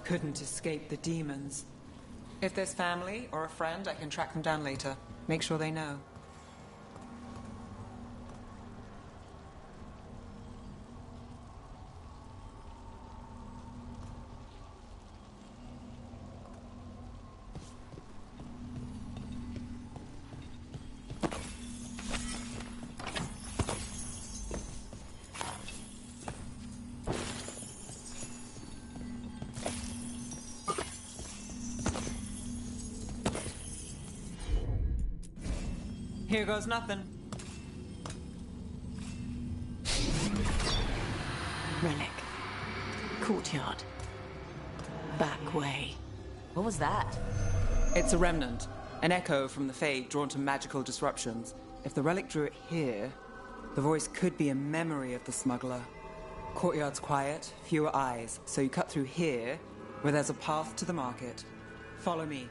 Couldn't escape the demons. If there's family or a friend, I can track them down later. Make sure they know. Here goes nothing. Relic. Courtyard. Back way. What was that? It's a remnant. An echo from the Fade drawn to magical disruptions. If the relic drew it here, the voice could be a memory of the smuggler. Courtyard's quiet, fewer eyes, so you cut through here, where there's a path to the market. Follow me.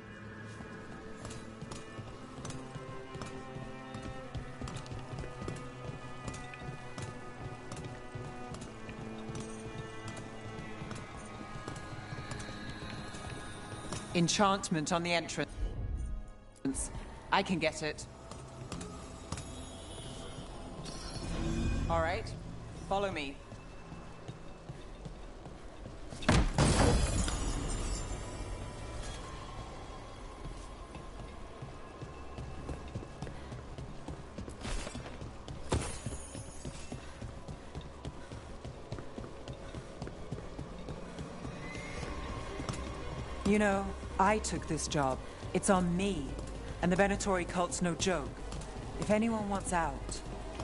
Enchantment on the entrance. I can get it. All right, follow me. You know, I took this job. It's on me. And the Venatori cult's no joke. If anyone wants out...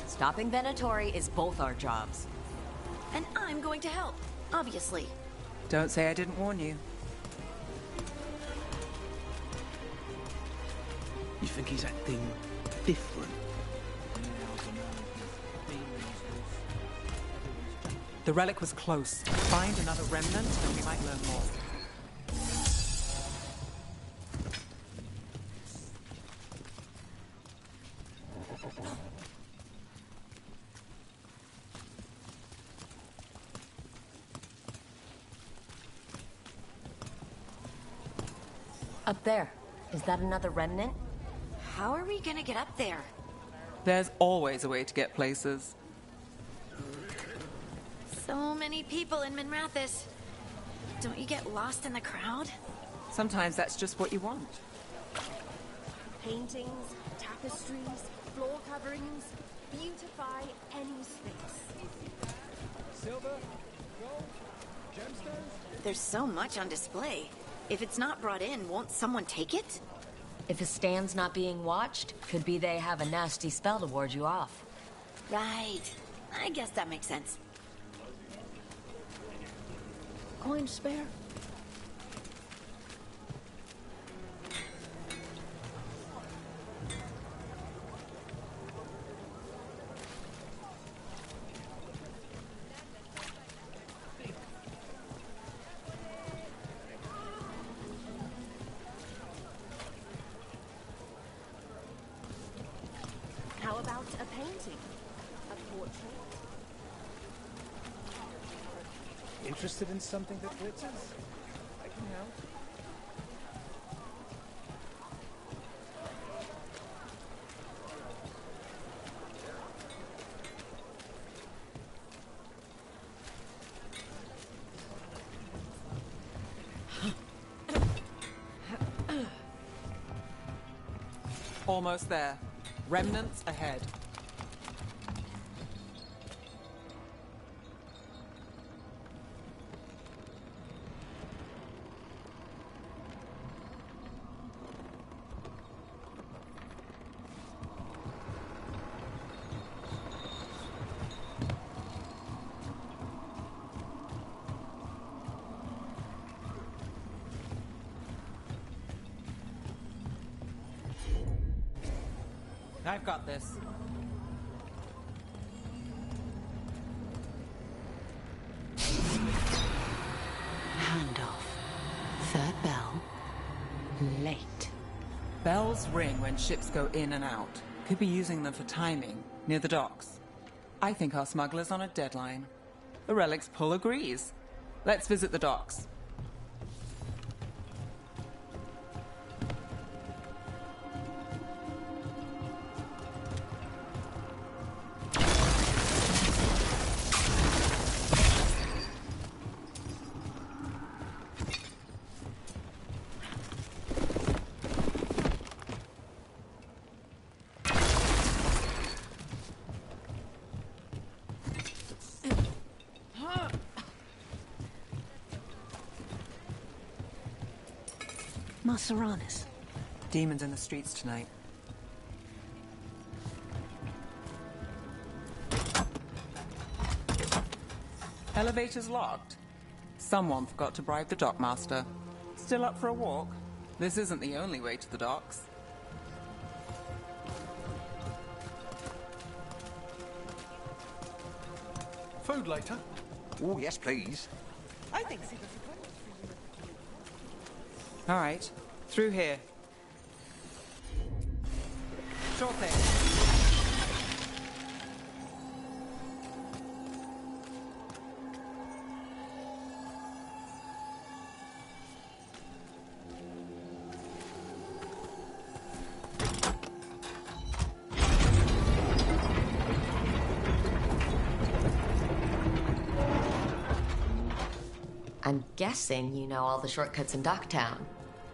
Stopping Venatori is both our jobs. And I'm going to help, obviously. Don't say I didn't warn you. You think he's acting different? The relic was close. Find another remnant and we might learn more. Up there. Is that another remnant? How are we gonna get up there? There's always a way to get places. So many people in Minrathis. Don't you get lost in the crowd? Sometimes that's just what you want. Paintings, tapestries, floor coverings, beautify any space. Silver, gold, gemstones. There's so much on display. If it's not brought in, won't someone take it? If a stand's not being watched, could be they have a nasty spell to ward you off. Right. I guess that makes sense. Coin spare? How about a painting? A portrait? Interested in something that glitters? I can help. Almost there. Remnants ahead. I've got this. Handoff. Third bell. Late. Bells ring when ships go in and out. Could be using them for timing, near the docks. I think our smuggler's on a deadline. The relic's pull agrees. Let's visit the docks. Serranis? Demons in the streets tonight. Elevator's locked. Someone forgot to bribe the dockmaster. Still up for a walk? This isn't the only way to the docks. Food later? Oh, yes, please. I think so. All right, through here. Sure thing. I'm guessing you know all the shortcuts in Docktown.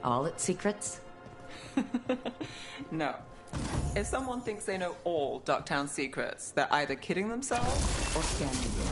All its secrets? No. If someone thinks they know all Docktown secrets, they're either kidding themselves or scamming you.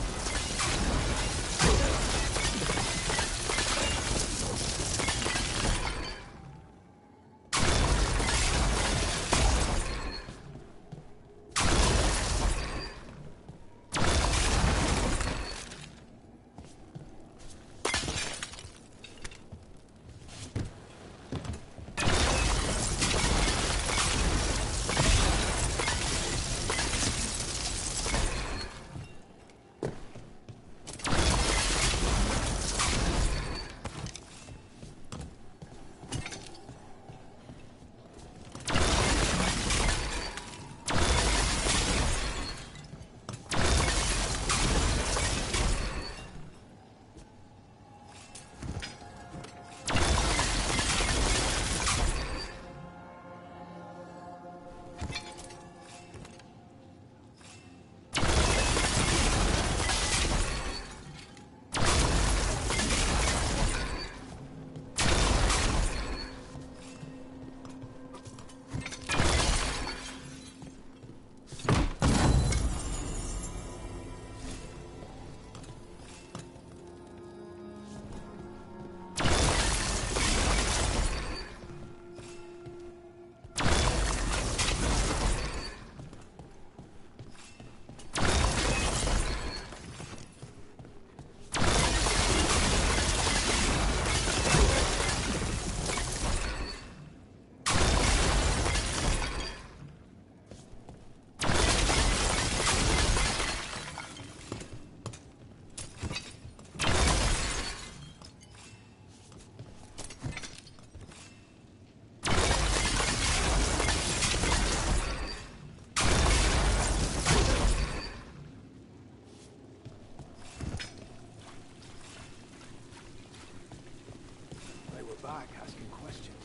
Back asking questions.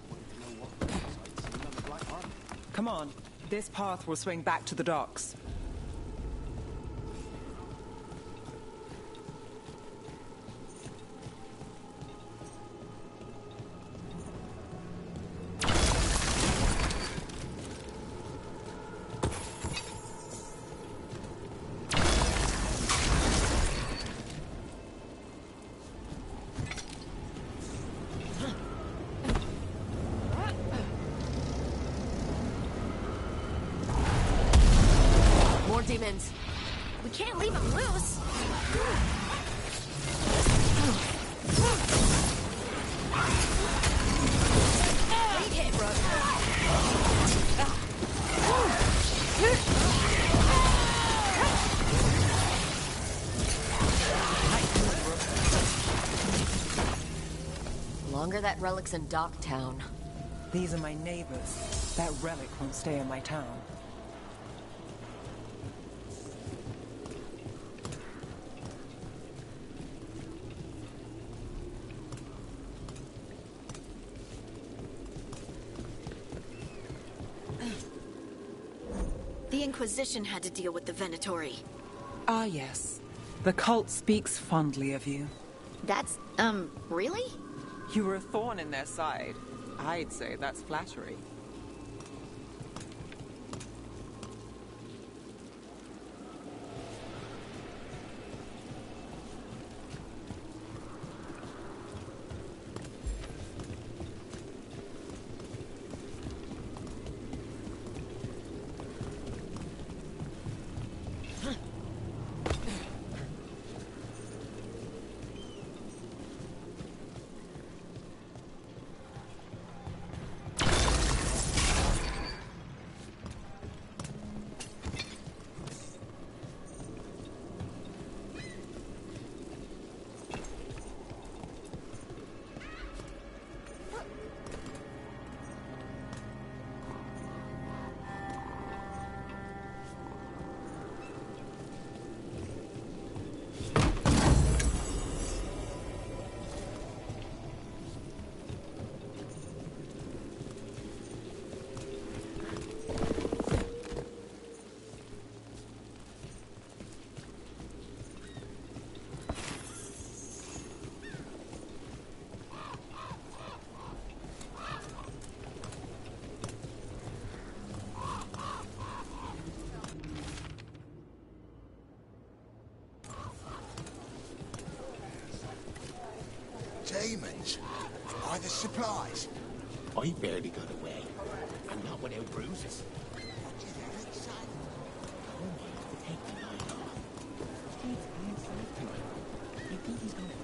Wanted to know what I'd seen on the Black Army. Come on. This path will swing back to the docks. Demons. We can't leave him loose. Lead hit, bro. Longer that relic's in Docktown. These are my neighbors. That relic won't stay in my town. The Inquisition had to deal with the Venatori. Ah, yes. The cult speaks fondly of you. That's, really? You were a thorn in their side. I'd say that's flattery. Demons? Buy the supplies. I barely got away. And not without bruises. What did Eric say? Oh, I have to take the night off. Steve's inside tonight. You think he's gonna...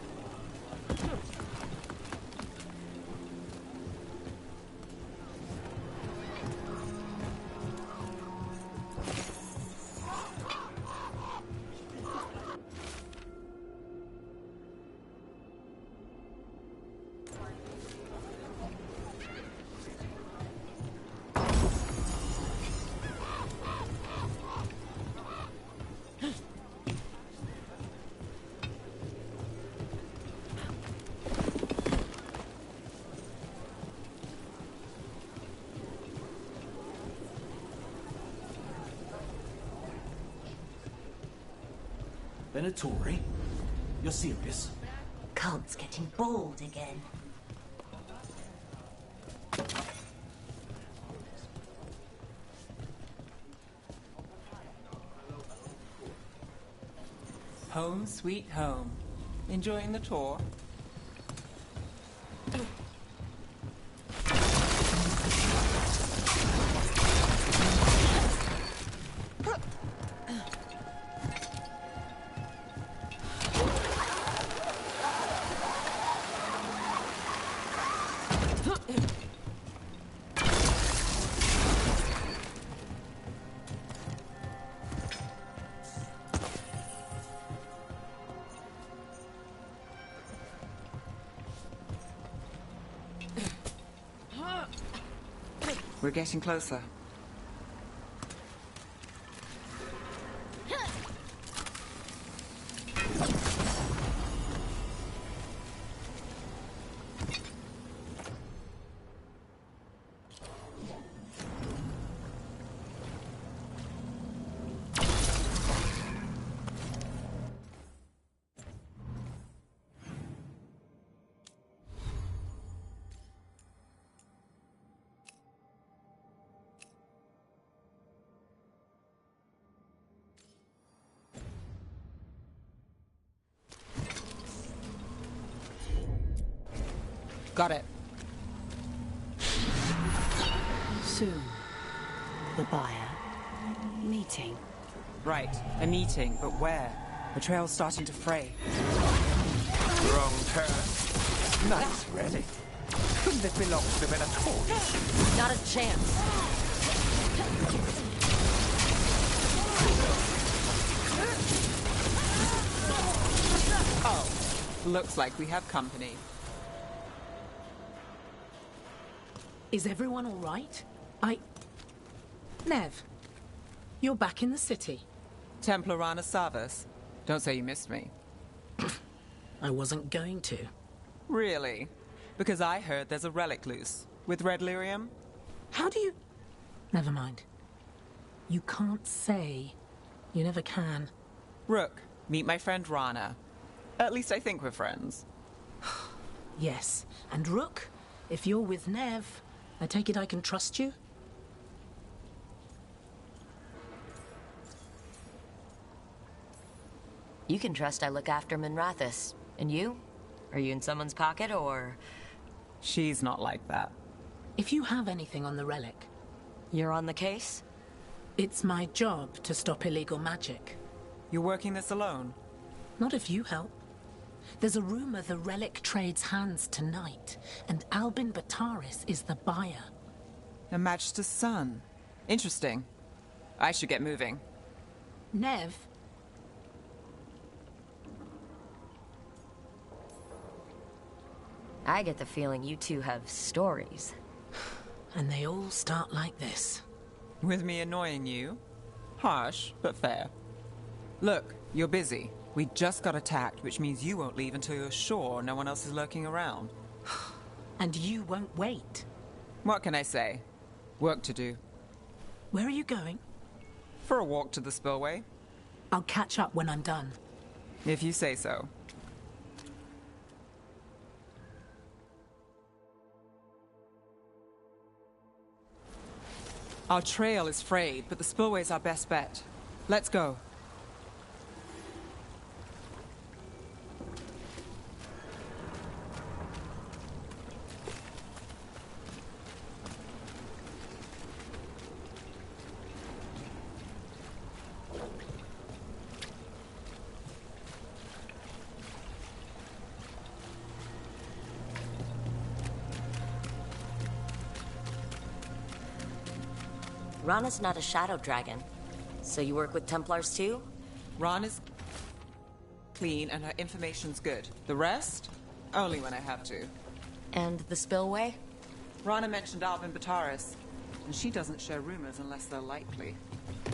Venatori? You're serious? Cult's getting bold again. Home sweet home. Enjoying the tour? We're getting closer. Got it. Soon, the buyer meeting. Right, a meeting, but where? The trail's starting to fray. Wrong turn. Nice relic. Couldn't it belong to the Venatori? Not a chance. Oh, looks like we have company. Is everyone all right? Nev, you're back in the city. Templar Rana Savas. Don't say you missed me. I wasn't going to. Really? Because I heard there's a relic loose. With red lyrium? How do you... Never mind. You can't say. You never can. Rook, meet my friend Rana. At least I think we're friends. Yes. And Rook, if you're with Nev, I take it I can trust you? You can trust I look after Minrathis. And you? Are you in someone's pocket, or...? She's not like that. If you have anything on the relic... You're on the case? It's my job to stop illegal magic. You're working this alone? Not if you help. There's a rumor the relic trades hands tonight, and Albin Bataris is the buyer. A Magister's son. Interesting. I should get moving. Nev? I get the feeling you two have stories. And they all start like this. With me annoying you? Harsh, but fair. Look, you're busy. We just got attacked, which means you won't leave until you're sure no one else is lurking around. And you won't wait. What can I say? Work to do. Where are you going? For a walk to the spillway. I'll catch up when I'm done. If you say so. Our trail is frayed, but the spillway's our best bet. Let's go. Rana's not a shadow dragon. So you work with Templars too? Ron is clean and her information's good. The rest? Only when I have to. And the spillway? Rana mentioned Albin Bataris, and she doesn't share rumors unless they're likely.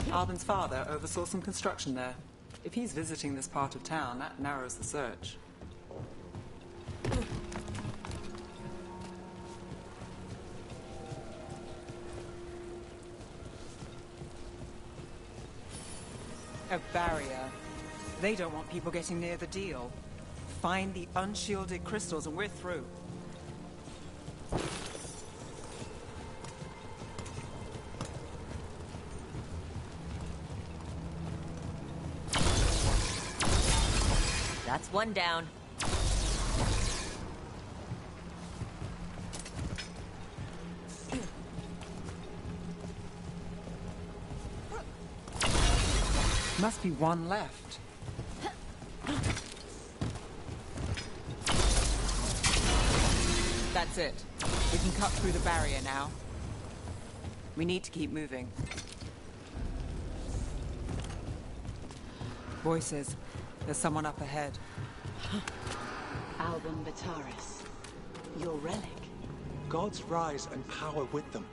Albin's father oversaw some construction there. If he's visiting this part of town, that narrows the search. A barrier. They don't want people getting near the deal. Find the unshielded crystals and we're through. That's one down. Must be one left. That's it. We can cut through the barrier now. We need to keep moving. Voices. There's someone up ahead. Albin Bataris. Your relic. Gods rise and power with them.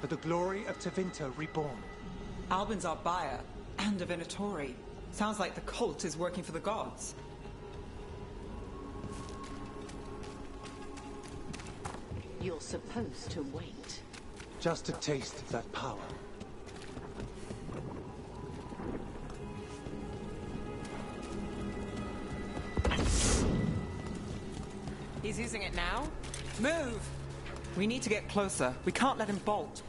For the glory of Tevinter reborn. Albin's our buyer, and a Venatori. Sounds like the cult is working for the gods. You're supposed to wait. Just to taste that power. He's using it now? Move! We need to get closer. We can't let him bolt.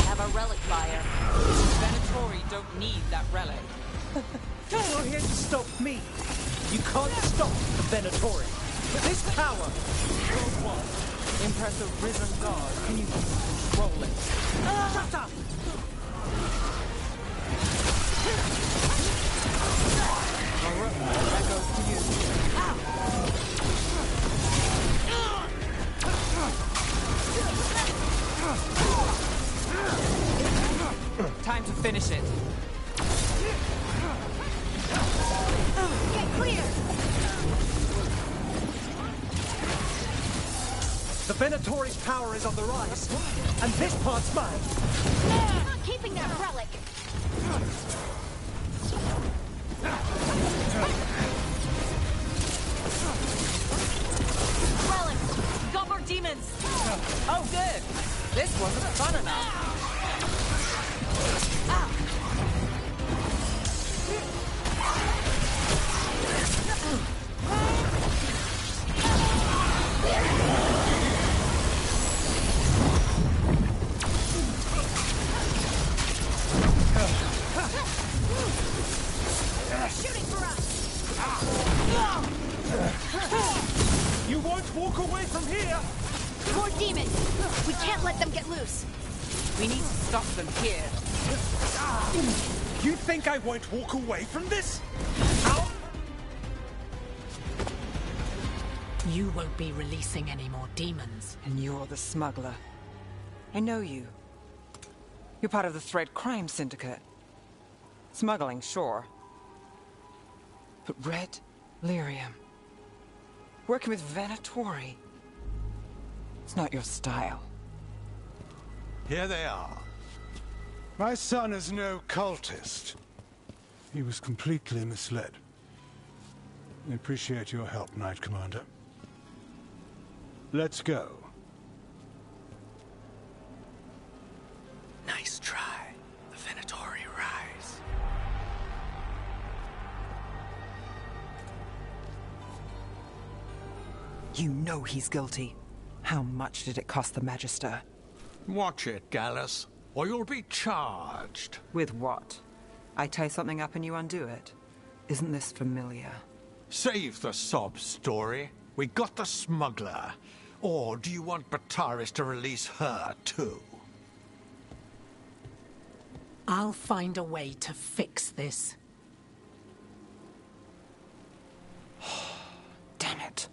Have a relic buyer. Venatori don't need that relic. You're not here to stop me. You can't stop the Venatori. But this power, you're what? Impress a risen god. Can you control it? Shut up! That goes to you. Time to finish it. Get clear! The Venatori's power is on the rise, and this part's mine. I'm not keeping that relic! Relic! Got more demons! Oh, good. This wasn't fun enough. They're shooting for us! You won't walk away from here! More demons! We can't let them get loose! We need to stop them here. You think I won't walk away from this? You won't be releasing any more demons. And you're the smuggler. I know you. You're part of the Thread Crime Syndicate. Smuggling, sure. But Red Lyrium. Working with Venatori. It's not your style. Here they are. My son is no cultist. He was completely misled. I appreciate your help, Knight Commander. Let's go. Nice try. The Venatori rise. You know he's guilty. How much did it cost the Magister? Watch it, Gallus, or you'll be charged. With what? I tie something up and you undo it. Isn't this familiar? Save the sob story. We got the smuggler. Or do you want Bataris to release her, too? I'll find a way to fix this. Damn it.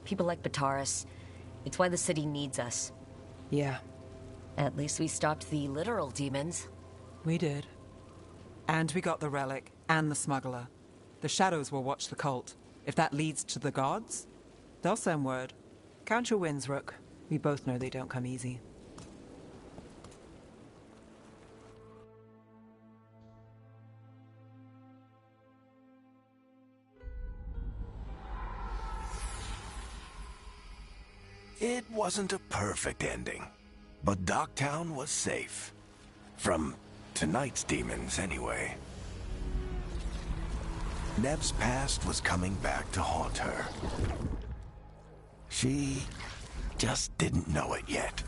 People like Bataris. It's why the city needs us. Yeah, At least we stopped the literal demons. we did. And we got the relic and the smuggler. The shadows will watch the cult. If that leads to the gods, they'll send word. Count your wins, Rook. We both know they don't come easy. It wasn't a perfect ending, but Docktown was safe. From tonight's demons, anyway. Nev's past was coming back to haunt her. She just didn't know it yet.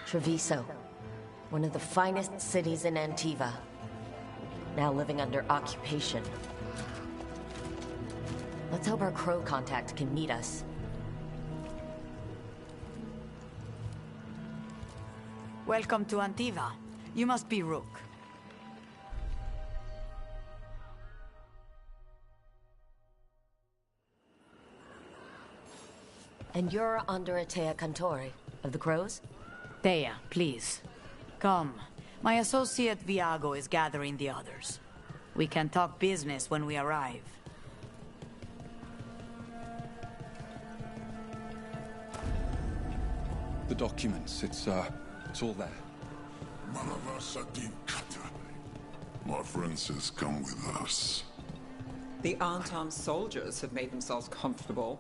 Treviso, one of the finest cities in Antiva, now living under occupation. Let's hope our crow contact can meet us. Welcome to Antiva. You must be Rook. And you're Andreatea Cantori, of the Crows? Thea, please. Come. My associate Viago is gathering the others. We can talk business when we arrive. The documents, it's all there. My friend says come with us. The Antam soldiers have made themselves comfortable.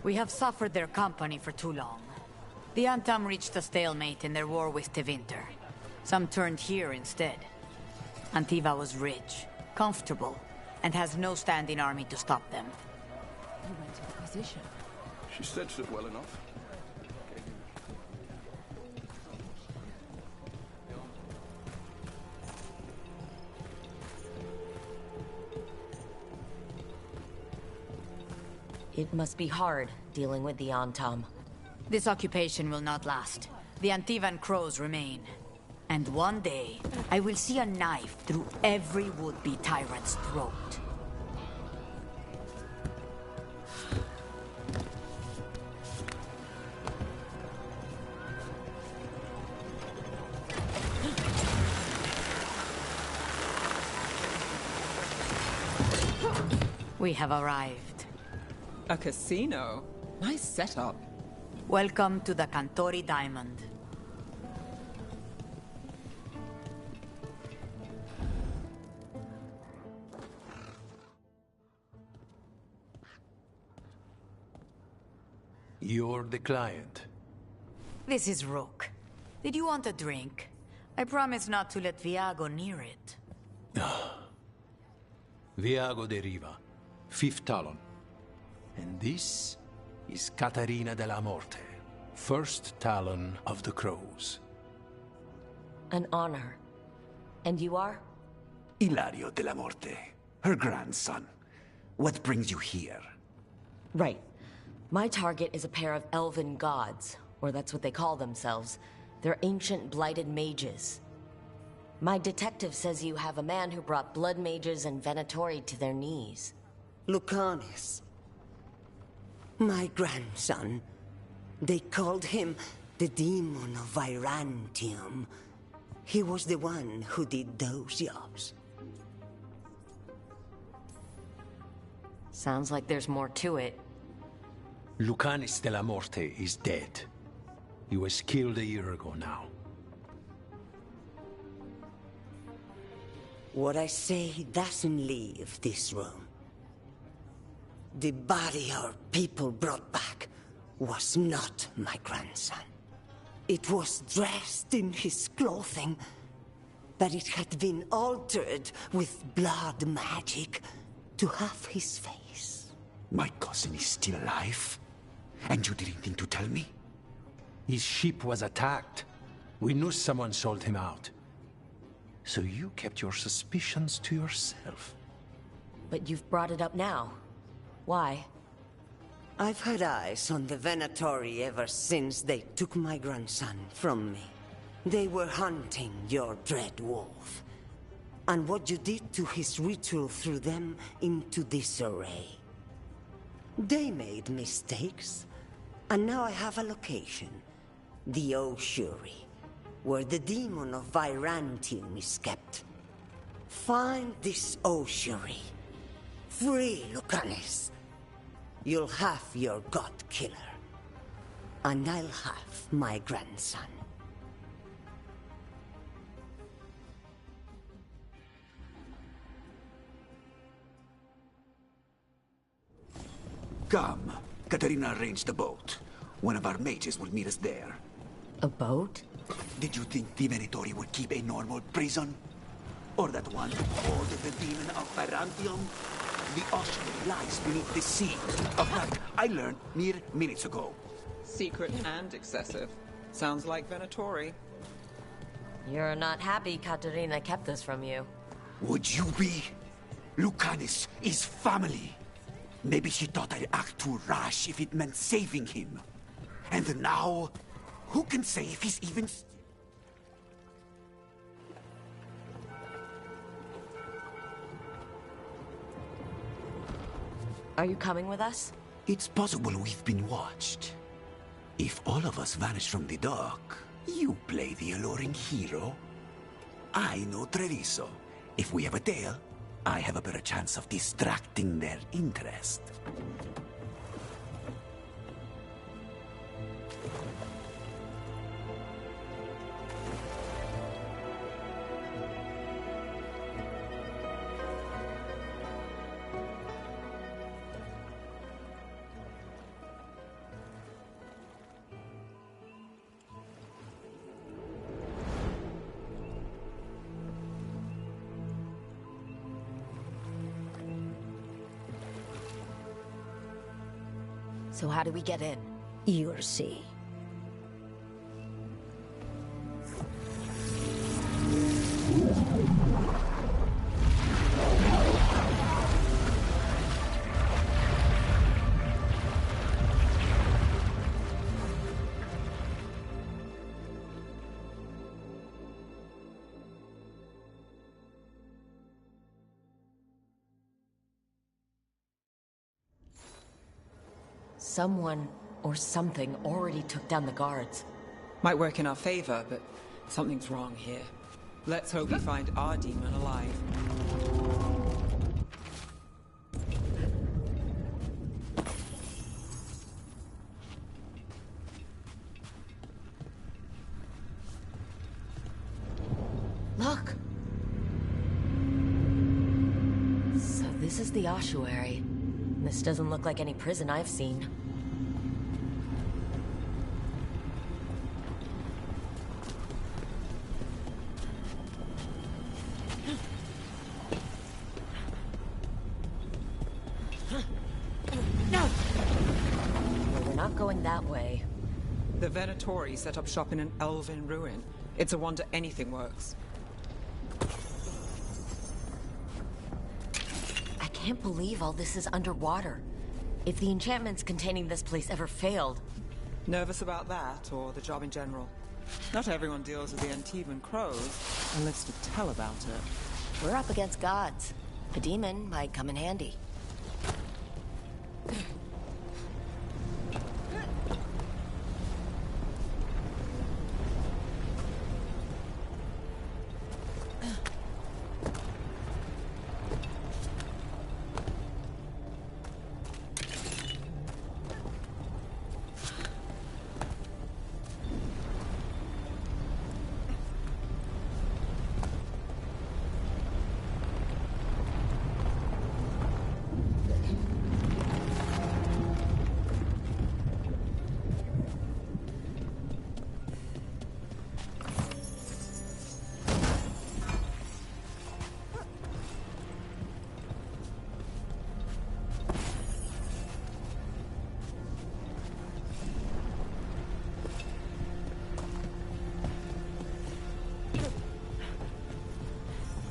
We have suffered their company for too long. The Antam reached a stalemate in their war with Tevinter. Some turned here instead. Antiva was rich, comfortable, and has no standing army to stop them. You went to the position. She stretched it well enough. It must be hard dealing with the Antam. This occupation will not last. The Antivan crows remain. And one day, I will see a knife through every would-be tyrant's throat. We have arrived. A casino? Nice setup. Welcome to the Cantori Diamond. You're the client. This is Rook. Did you want a drink? I promise not to let Viago near it. Viago de Riva, 5th Talon. And this is Caterina de la Morte, 1st Talon of the Crows. An honor. And you are? Ilario de la Morte, her grandson. What brings you here? Right. My target is a pair of elven gods, or that's what they call themselves. They're ancient blighted mages. My detective says you have a man who brought blood mages and Venatori to their knees. Lucanis. My grandson. They called him the Demon of Virantium. He was the one who did those jobs. Sounds like there's more to it. Lucanis de la Morte is dead. He was killed a year ago now. What I say doesn't leave this room. The body our people brought back was not my grandson. It was dressed in his clothing, but it had been altered with blood magic to have his face. My cousin is still alive? And you didn't think to tell me? His ship was attacked. We knew someone sold him out. So you kept your suspicions to yourself. But you've brought it up now. Why? I've had eyes on the Venatori ever since they took my grandson from me. They were hunting your dread wolf. And what you did to his ritual threw them into disarray. They made mistakes. And now I have a location. The Ossuary, where the demon of Virantium is kept. Find this Ossuary. Free Lucanis. You'll have your god killer. And I'll have my grandson. Come. Katerina arranged the boat. One of our mages will meet us there. A boat? Did you think the Venatori would keep a normal prison? Or that one called the demon of Virantium? The ossuary lies beneath the sea. Of that I learned mere minutes ago. Secret and excessive. Sounds like Venatori. You're not happy Caterina kept this from you. Would you be? Lucanis is family. Maybe she thought I'd act too rash if it meant saving him. And now, who can say if he's even... Are you coming with us? It's possible we've been watched. If all of us vanish from the dock, you play the alluring hero. I know Treviso. If we have a tail, I have a better chance of distracting their interest. So how do we get in? You'll see. Someone or something already took down the guards. Might work in our favor, but something's wrong here. Let's hope we find our demon alive. This is the ossuary. This doesn't look like any prison I've seen. Well, we're not going that way. The Venatori set up shop in an elven ruin. It's a wonder anything works. I can't believe all this is underwater. If the enchantments containing this place ever failed... Nervous about that, or the job in general? Not everyone deals with the Antivan crows and lives to tell about it. We're up against gods. A demon might come in handy.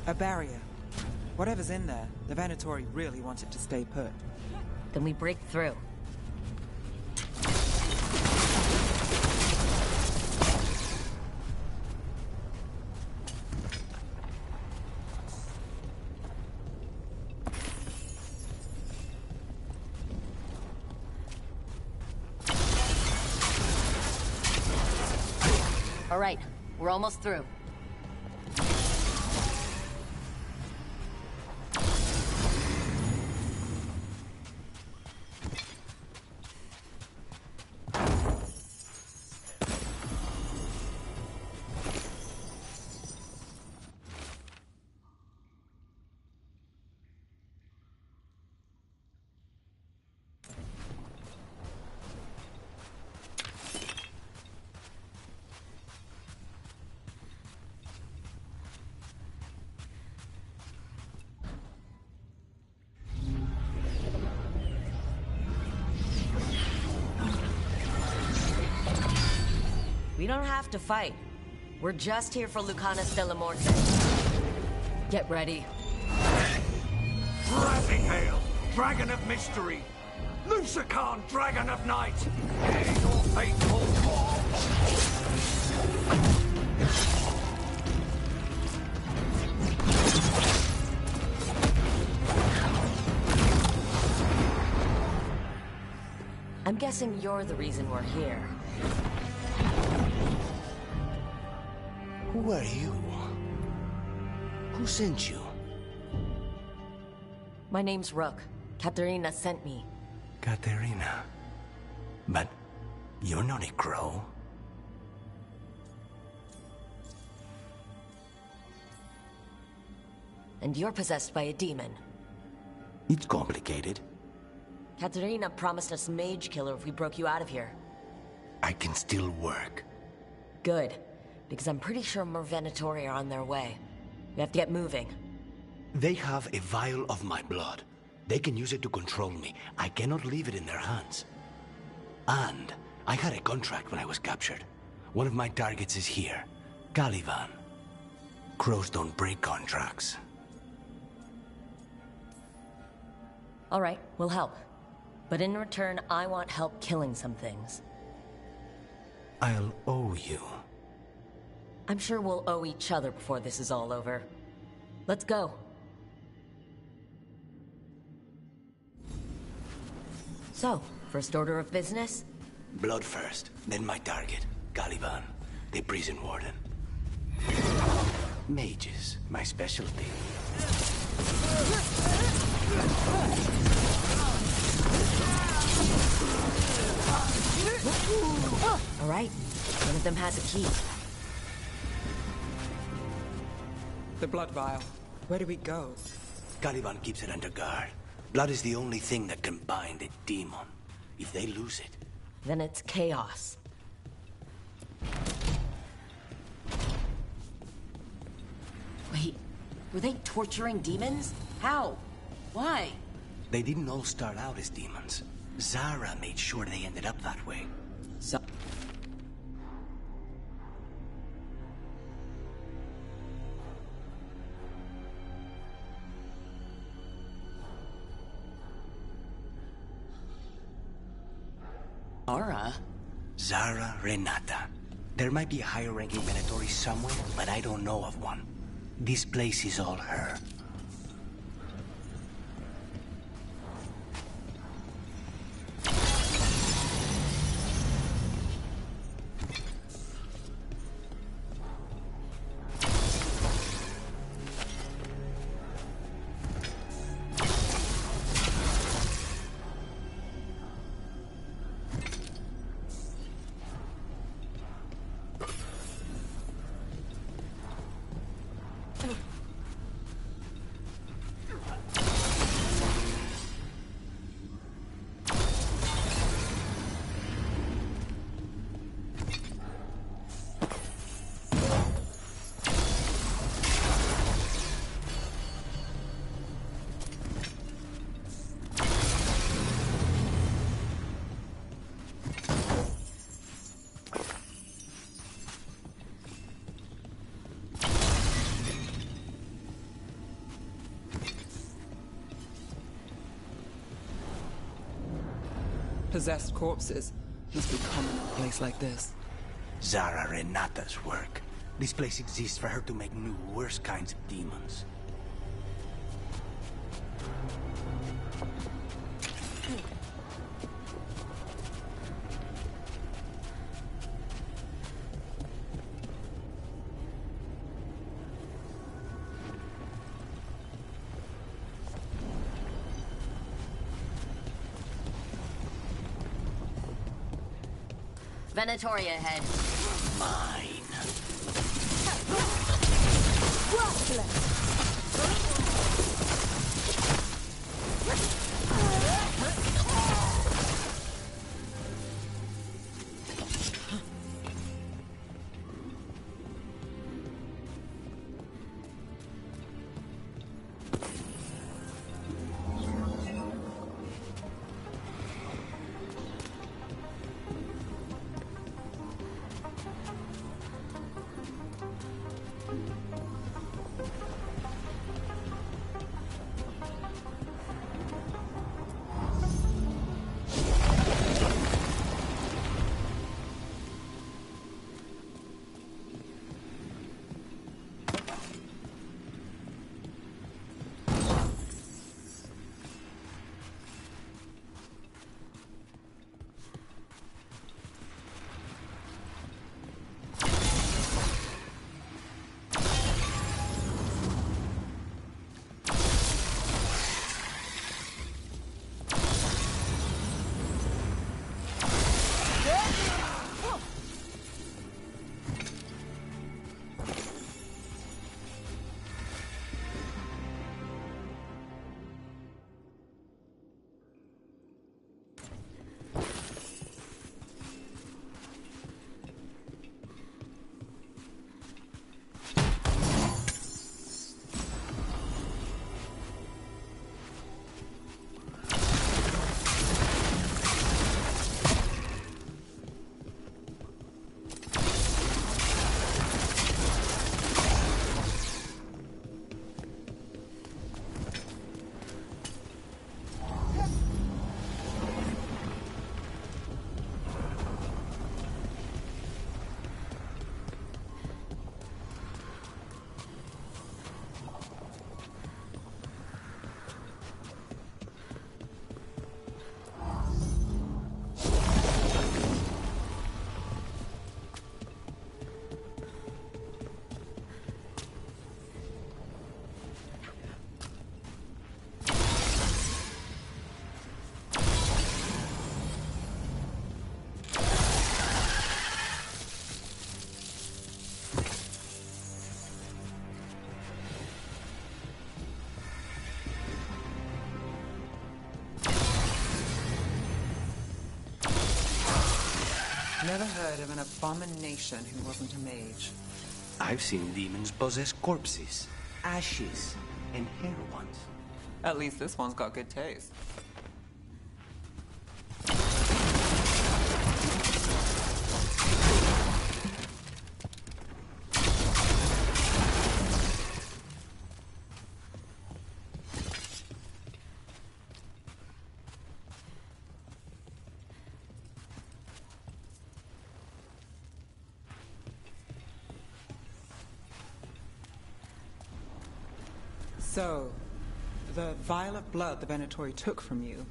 A barrier. Whatever's in there, the Venatori really want it to stay put. Then we break through. All right, we're almost through. We don't have to fight. We're just here for Lucanus de la Morte. Get ready. Rising hail, dragon of mystery! Lucican, dragon of night! Hear your fateful call! I'm guessing you're the reason we're here. Who are you? Who sent you? My name's Rook. Katerina sent me. Katerina. But you're not a crow. And you're possessed by a demon. It's complicated. Katerina promised us Mage Killer if we broke you out of here. I can still work. Good. Because I'm pretty sure more Venatori are on their way. We have to get moving. They have a vial of my blood. They can use it to control me. I cannot leave it in their hands. And I had a contract when I was captured. One of my targets is here. Caliban. Crows don't break contracts. All right, we'll help. But in return, I want help killing some things. I'll owe you. I'm sure we'll owe each other before this is all over. Let's go. So, first order of business? Blood first, then my target, Caliban, the prison warden. Mages, my specialty. All right, one of them has a key. The blood vial. Where do we go? Caliban keeps it under guard. Blood is the only thing that can bind a demon. If they lose it... Then it's chaos. Wait, were they torturing demons? How? Why? They didn't all start out as demons. Zara made sure they ended up that way. Zara Renata. There might be a higher-ranking Venatori somewhere, but I don't know of one. This place is all her. Possessed corpses must be common in a place like this. Zara Renata's work. This place exists for her to make new, worse kinds of demons. Venatori ahead. Mine. Never heard of an abomination who wasn't a mage. I've seen demons possess corpses, ashes, and hair once. At least this one's got good taste. So, the vial of blood the Venatori took from you.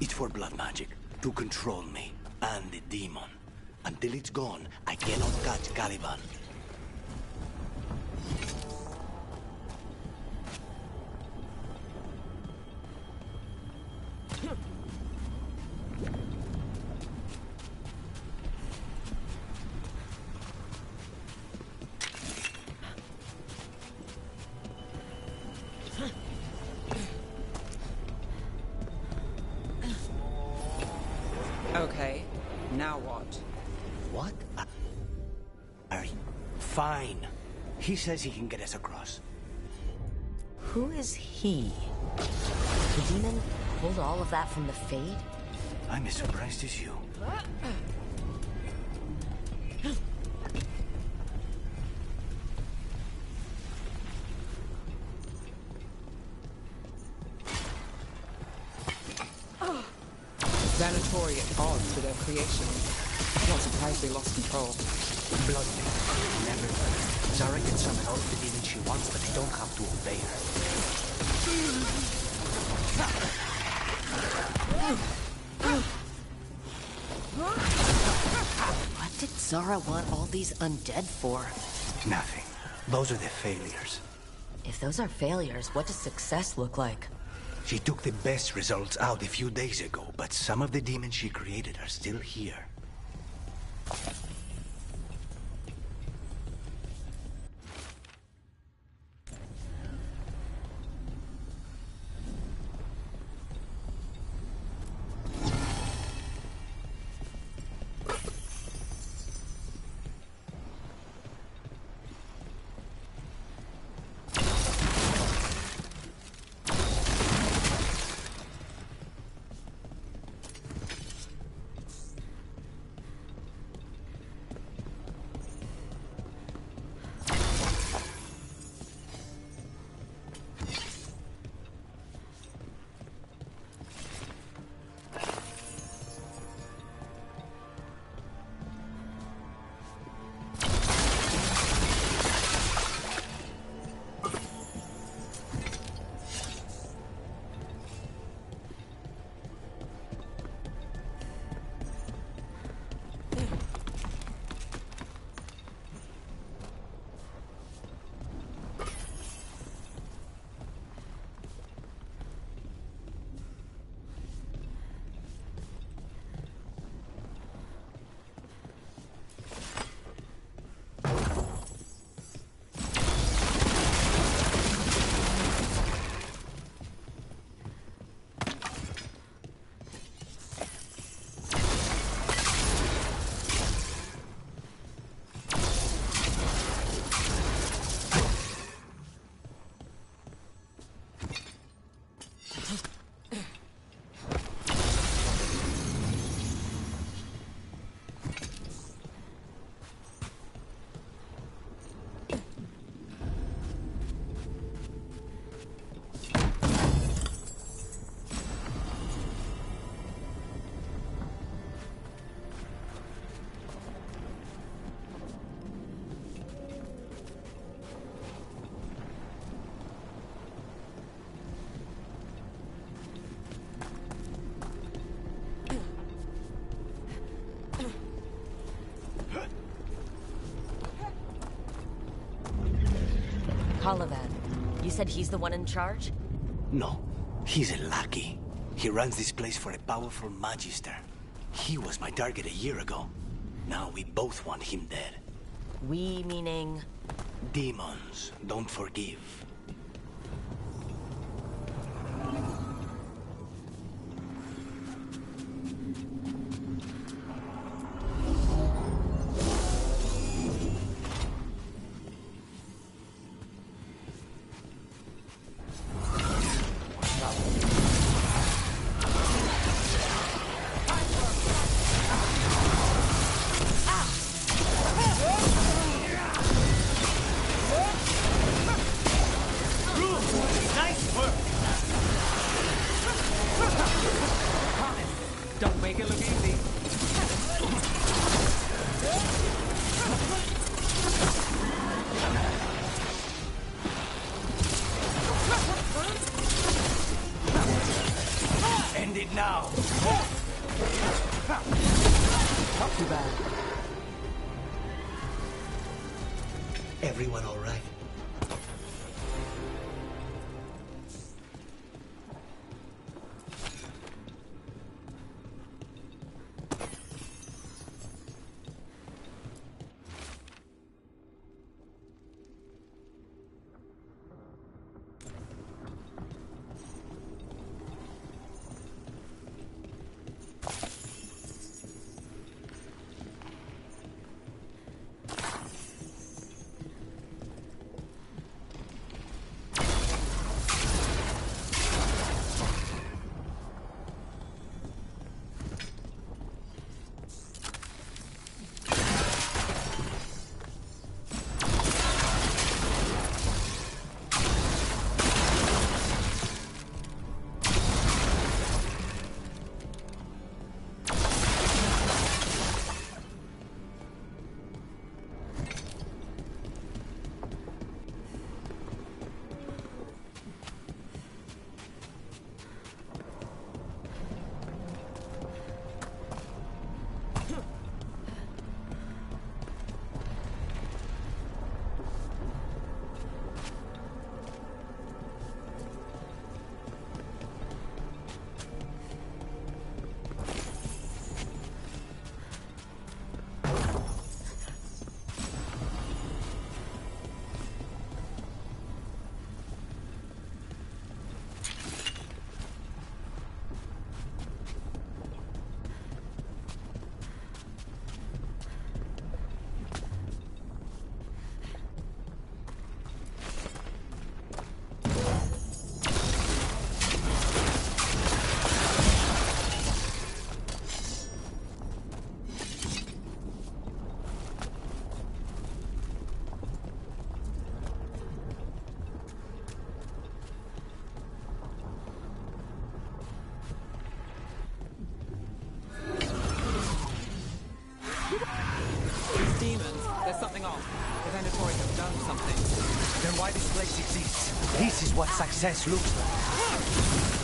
It's for blood magic, to control me, and the demon. Until it's gone, I cannot catch Caliban. Okay, now what? What? Fine. He says he can get us across. Who is he? The demon pulled all of that from the Fade? I'm as surprised as you. Venatori at odds with their creations. Not surprised they lost control. Blood. Never. Zara can summon all the demons she wants, but they don't have to obey her. What did Zara want all these undead for? Nothing. Those are the failures. If those are failures, what does success look like? She took the best results out a few days ago, but some of the demons she created are still here. Caliban. You said he's the one in charge? No, he's a lackey. He runs this place for a powerful magister. He was my target a year ago. Now we both want him dead. We meaning? Demons don't forgive. Everyone all right? Why this place exists. This is what success looks like.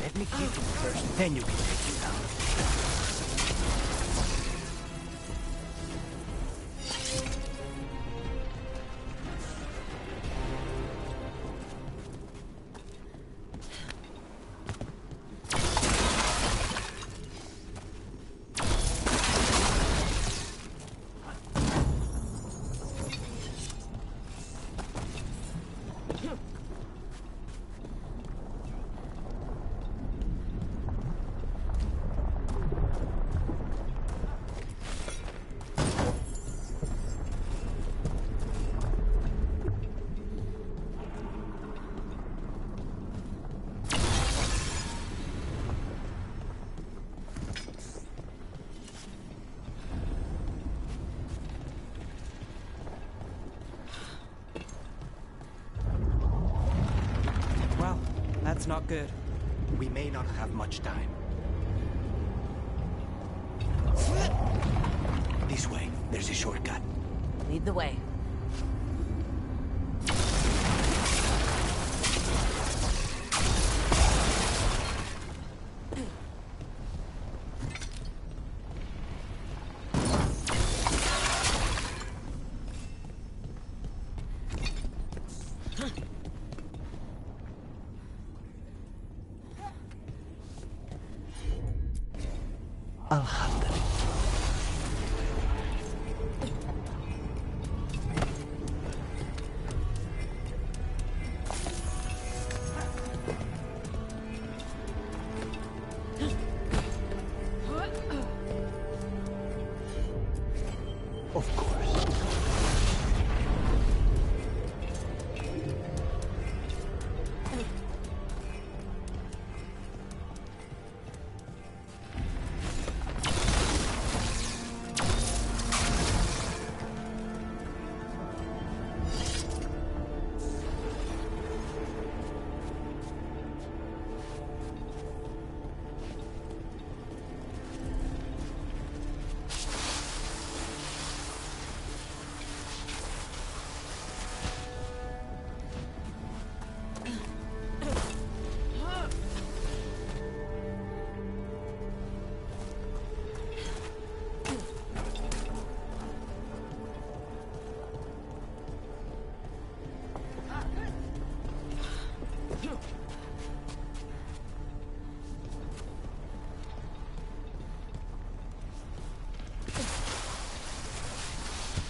Let me kick him first, then you can take him down. That's not good. We may not have much time. This way. There's a shortcut. Lead the way. I'll handle it. Of course.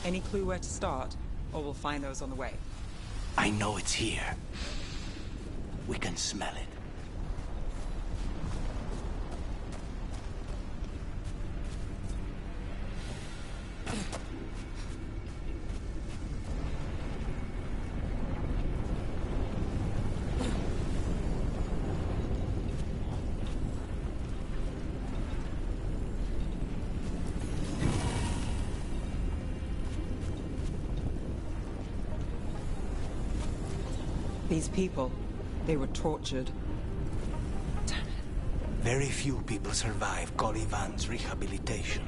Any clue where to start? Or we'll find those on the way. I know it's here. We can smell it. These people, they were tortured. Very few people survive Colivan's rehabilitation.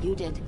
You did.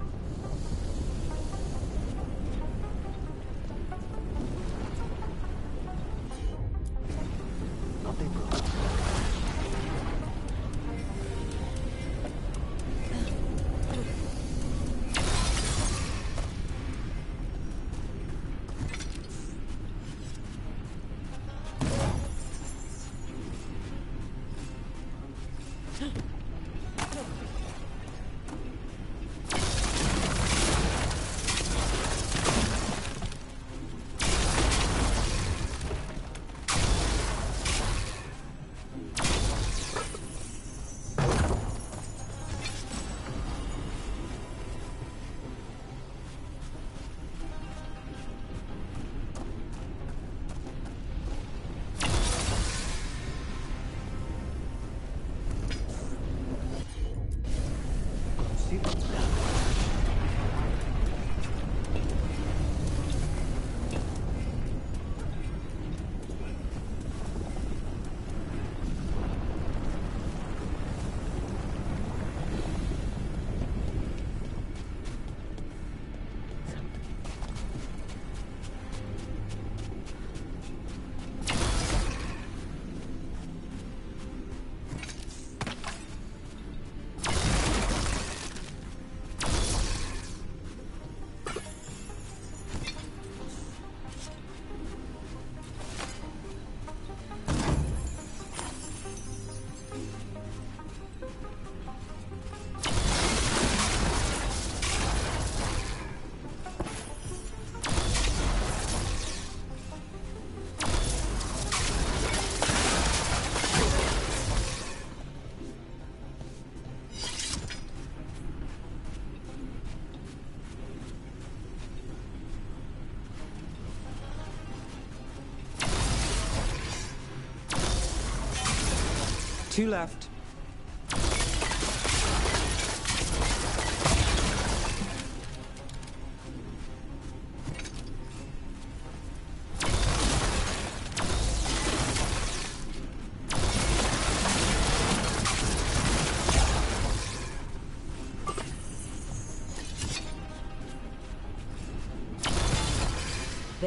Two left.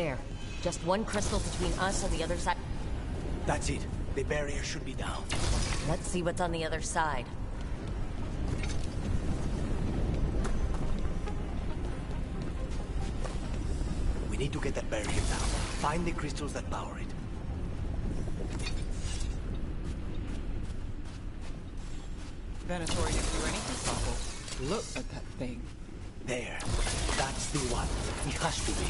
There. Just one crystal between us and the other side. That's it. The barrier should be down. Let's see what's on the other side. We need to get that barrier down. Find the crystals that power it. Venatori didn't do anything subtle. Look at that thing. There. That's the one. It has to be.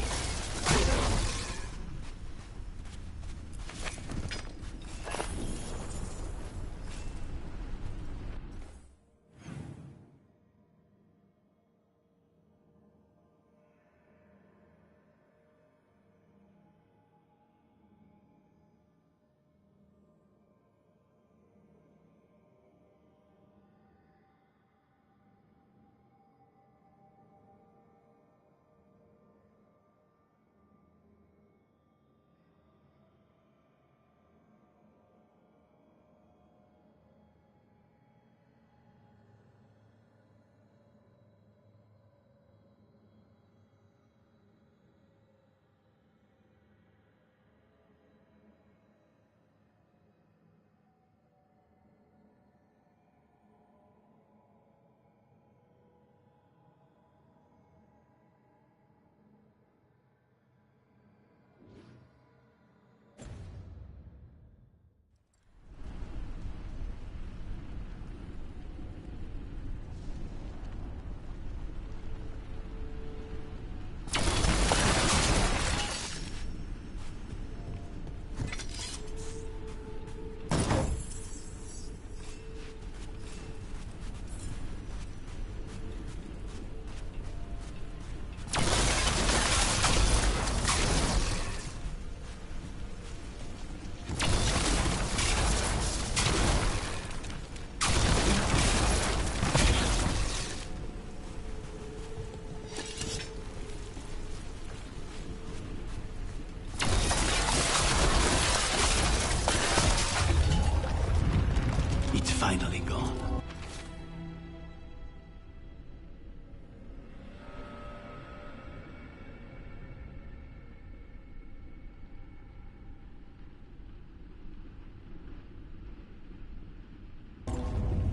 Finally gone.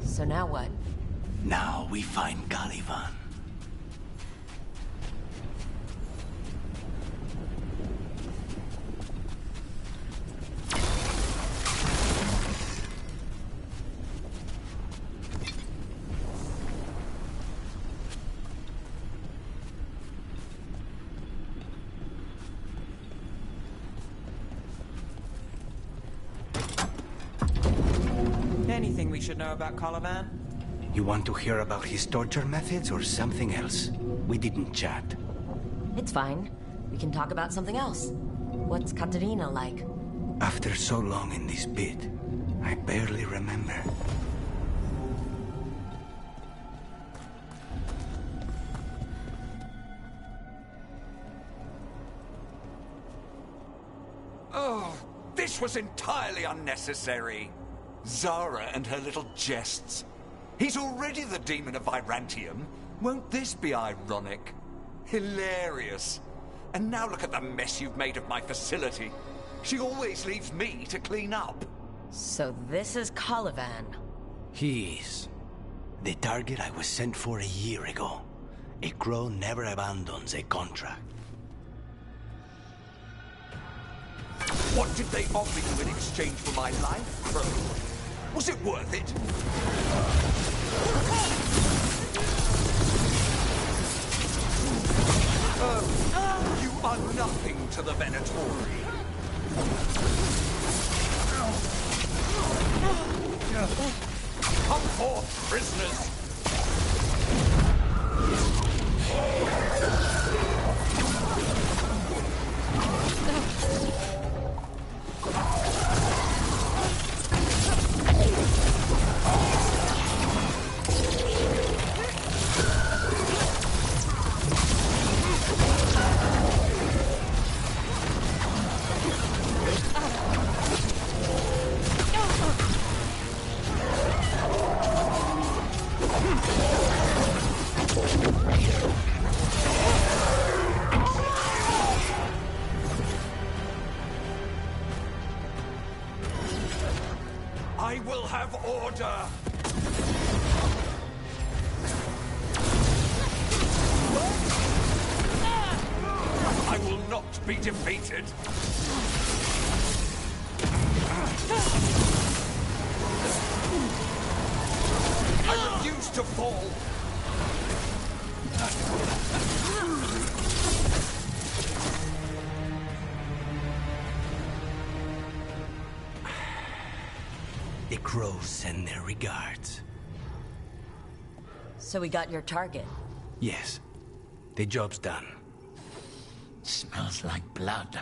So now what? Now we find Caliban. Anything we should know about Caliban? You want to hear about his torture methods or something else? We didn't chat. It's fine. We can talk about something else. What's Katerina like? After so long in this pit, I barely remember. Oh, this was entirely unnecessary. Zara and her little jests. He's already the demon of Virantium. Won't this be ironic? Hilarious. And now look at the mess you've made of my facility. She always leaves me to clean up. So this is Caliban. He is. The target I was sent for a year ago. A crow never abandons a contract. What did they offer you in exchange for my life, Crow? Was it worth it? Oh, you are nothing to the Venatori. Come forth, prisoners! I will have order! I will not be defeated! I refuse to fall! The crows send their regards. So we got your target. Yes. The job's done. Smells like blood.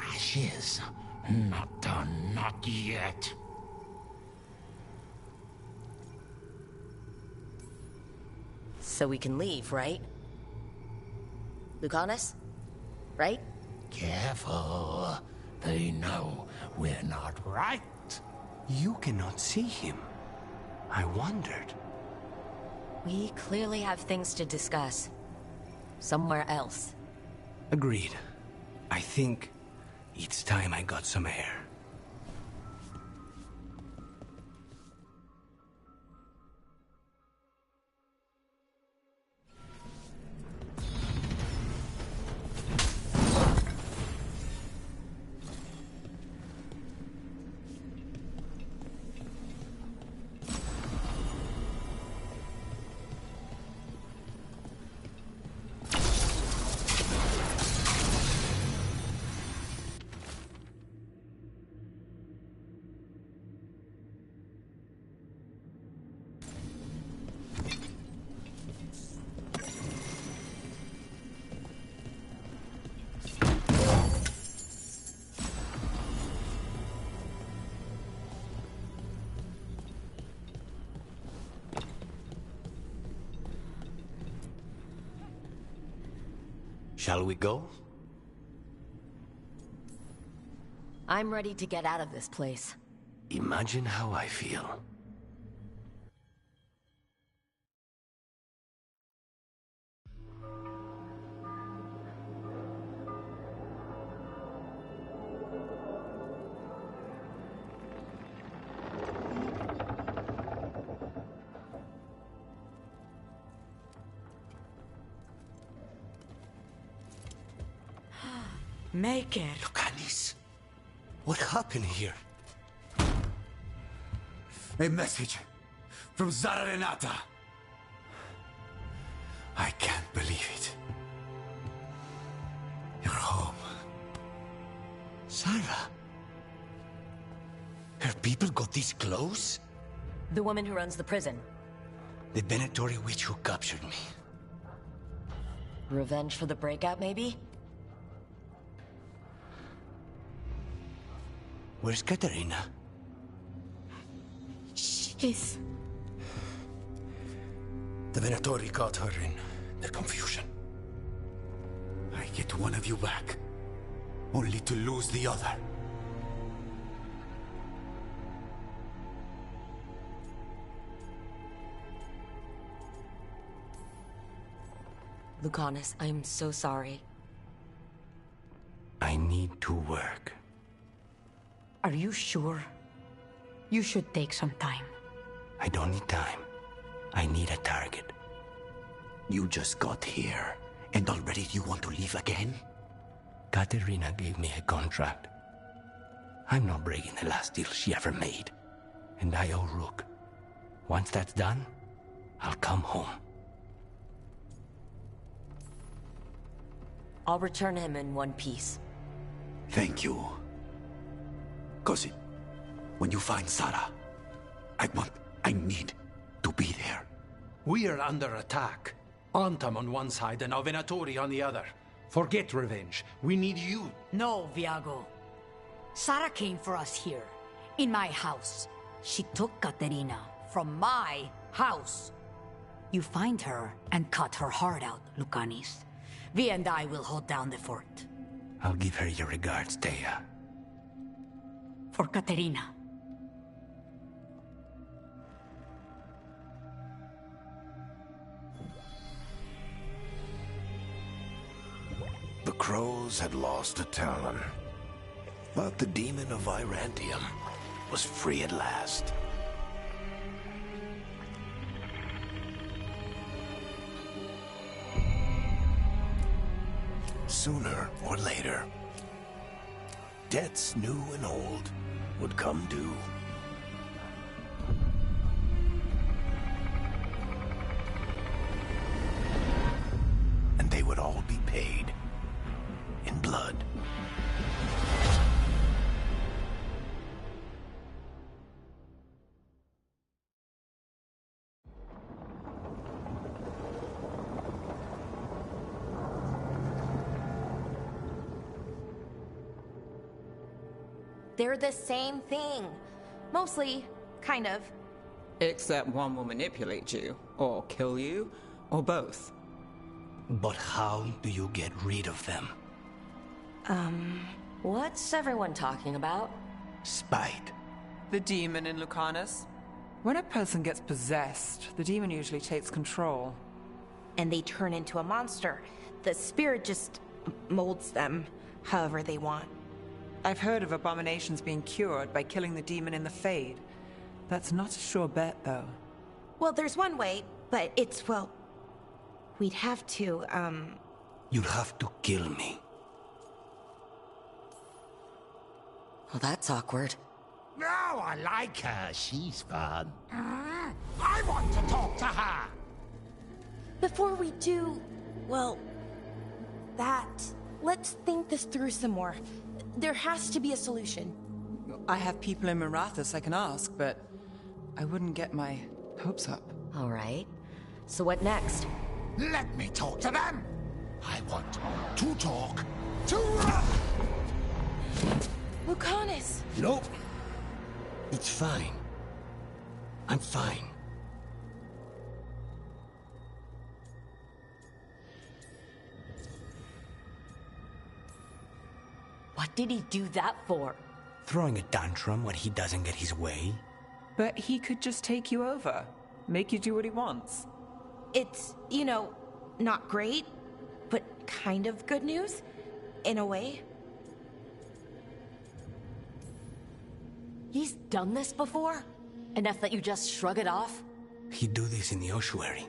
Ashes. Not done, not yet. So we can leave, right? Lucanus? Right? Careful. They know we're not right. You cannot see him. I wondered. We clearly have things to discuss. Somewhere else. Agreed. I think it's time I got some air. Shall we go? I'm ready to get out of this place. Imagine how I feel. Make it. Lucanis, what happened here? A message from Zara Renata. I can't believe it. You're home. Sarah? Her people got this close? The woman who runs the prison. The Venatori witch who captured me. Revenge for the breakout, maybe? Where's Katerina? She's... The Venatori caught her in their confusion. I get one of you back, only to lose the other. Lucanus, I'm so sorry. I need to work. Are you sure? You should take some time. I don't need time. I need a target. You just got here, and already you want to leave again? Katerina gave me a contract. I'm not breaking the last deal she ever made. And I owe Rook. Once that's done, I'll come home. I'll return him in one piece. Thank you. Cousin, when you find Sarah, I need to be there. We are under attack. Antam on one side and Venatori on the other. Forget revenge. We need you. No, Viago. Sarah came for us here, in my house. She took Katerina from my house. You find her and cut her heart out, Lucanis. Vi and I will hold down the fort. I'll give her your regards, Thea. For Katerina. The crows had lost a talon, but the demon of Irantium was free at last. sooner or later. Debts new and old would come due. And they would all be paid in blood. They're the same thing. Mostly, kind of. Except one will manipulate you, or kill you, or both. But how do you get rid of them? What's everyone talking about? Spite. The demon in Lucanus. When a person gets possessed, the demon usually takes control. And they turn into a monster. The spirit just molds them however they want. I've heard of abominations being cured by killing the demon in the Fade. That's not a sure bet, though. Well, there's one way, but it's, well... We'd have to, You'd have to kill me. Well, that's awkward. No, I like her. She's fun. I want to talk to her. Before we do, well, that... Let's think this through some more. There has to be a solution. I have people in Mirathus I can ask, but I wouldn't get my hopes up. All right. So what next? Let me talk to them. I want to talk to... Lucanus! Nope. It's fine. I'm fine. What did he do that for? Throwing a tantrum when he doesn't get his way? But he could just take you over. Make you do what he wants. It's, not great, but kind of good news, in a way. He's done this before? Enough that you just shrug it off? He'd do this in the ossuary.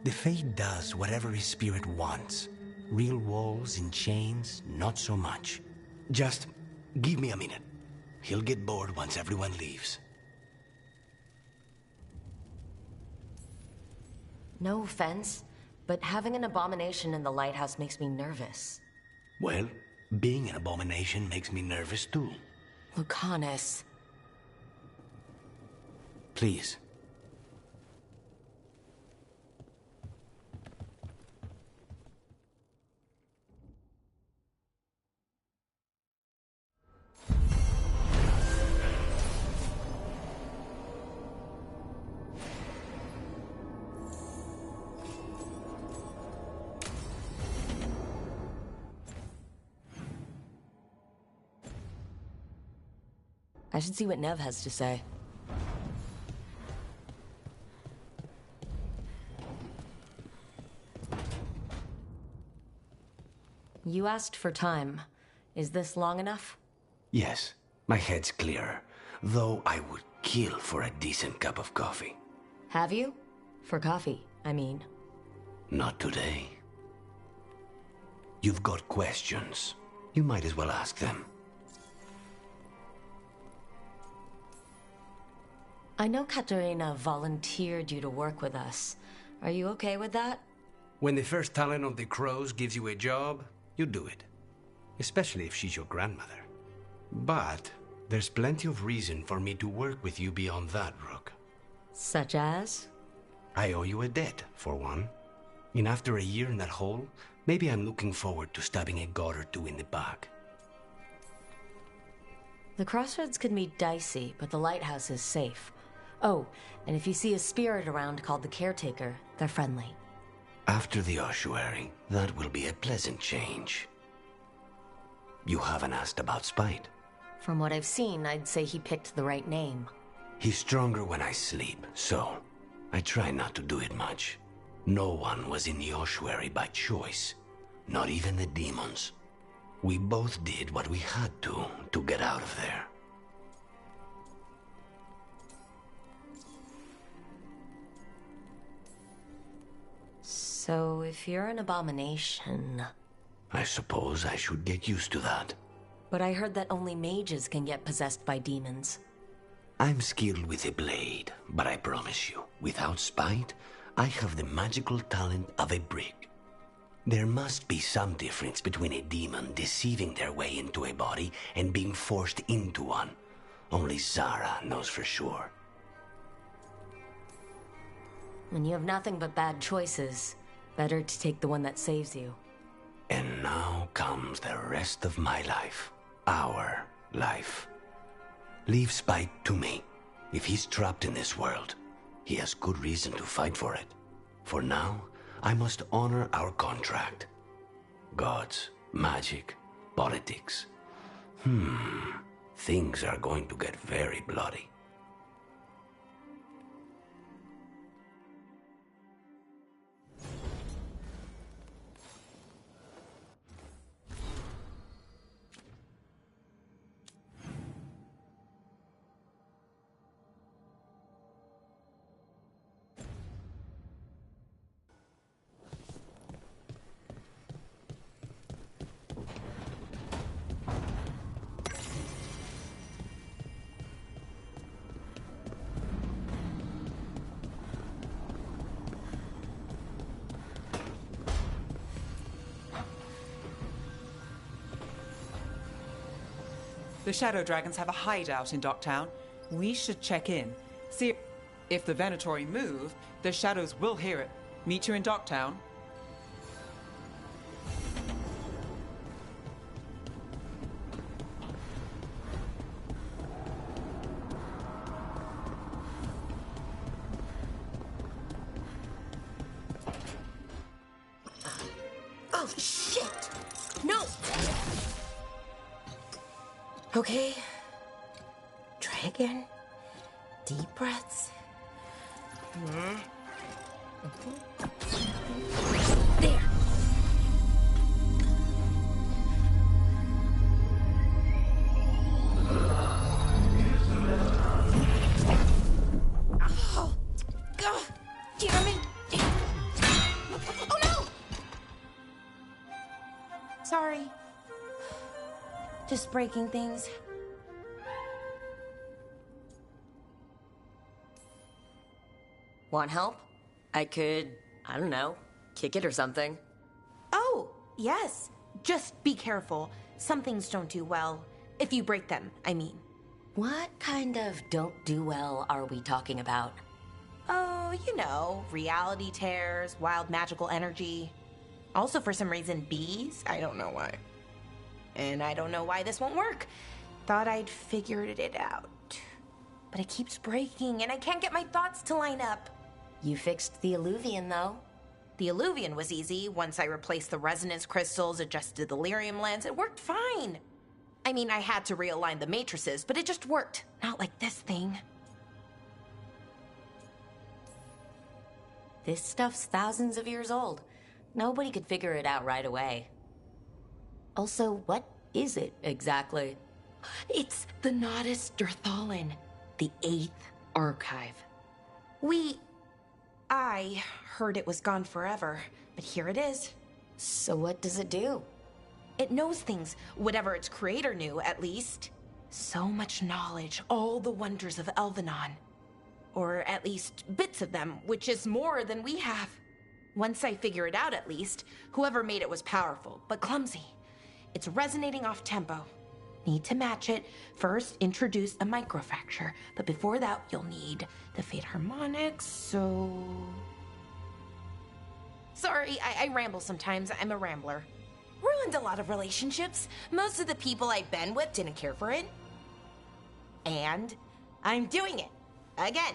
The Fate does whatever his spirit wants. Real walls and chains, not so much. Just give me a minute. He'll get bored once everyone leaves. No offense, but having an abomination in the lighthouse makes me nervous. Well, being an abomination makes me nervous too. Lucanus. Please. I should see what Nev has to say. You asked for time. Is this long enough? Yes, my head's clearer. Though I would kill for a decent cup of coffee. Have you? For coffee, I mean. Not today. You've got questions. You might as well ask them. I know Katerina volunteered you to work with us. Are you okay with that? When the first talent of the Crows gives you a job, you do it. Especially if she's your grandmother. But there's plenty of reason for me to work with you beyond that, Rook. Such as? I owe you a debt, for one. And after a year in that hole, maybe I'm looking forward to stabbing a god or two in the back. The crossroads can be dicey, but the lighthouse is safe. Oh, and if you see a spirit around called the Caretaker, they're friendly. After the ossuary, that will be a pleasant change. You haven't asked about Spite. From what I've seen, I'd say he picked the right name. He's stronger when I sleep, so I try not to do it much. No one was in the ossuary by choice, not even the demons. We both did what we had to get out of there. So if you're an abomination, I suppose I should get used to that. But I heard that only mages can get possessed by demons. I'm skilled with a blade, but I promise you, without spite, I have the magical talent of a brick. There must be some difference between a demon deceiving their way into a body and being forced into one. Only Zara knows for sure. When you have nothing but bad choices, better to take the one that saves you. And now comes the rest of my life. Our life. Leave spite to me. If he's trapped in this world, he has good reason to fight for it. For now, I must honor our contract. Gods, magic, politics. Things are going to get very bloody. The Shadow Dragons have a hideout in Docktown. We should check in. See if the Venatori move, the Shadows will hear it. Meet you in Docktown. Oh, shit! No! Okay. Try again. Deep breaths. There. Oh, God, damn it. Oh, no! Sorry. Just breaking things. Want help? I could, I don't know, kick it or something. Oh, yes. Just be careful. Some things don't do well. If you break them, I mean. What kind of don't do well are we talking about? Oh, you know, reality tears, wild magical energy. Also, for some reason, bees. I don't know why. And I don't know why this won't work. Thought I'd figured it out. But it keeps breaking, and I can't get my thoughts to line up. You fixed the Illuvian, though. The Illuvian was easy. Once I replaced the resonance crystals, adjusted the lyrium lens, it worked fine. I mean, I had to realign the matrices, but it just worked. Not like this thing. This stuff's thousands of years old. Nobody could figure it out right away. Also, what is it exactly? It's the Nodus Dirthalin, the 8th archive. I heard it was gone forever, but here it is. So what does it do? It knows things, whatever its creator knew, at least. So much knowledge, all the wonders of Elvenon. Or at least bits of them, which is more than we have. Once I figure it out, at least, whoever made it was powerful, but clumsy. It's resonating off tempo. Need to match it. First, introduce a microfracture, but before that, you'll need the Fate Harmonics, so... Sorry, I ramble sometimes. I'm a rambler. Ruined a lot of relationships. Most of the people I've been with didn't care for it. And I'm doing it. Again.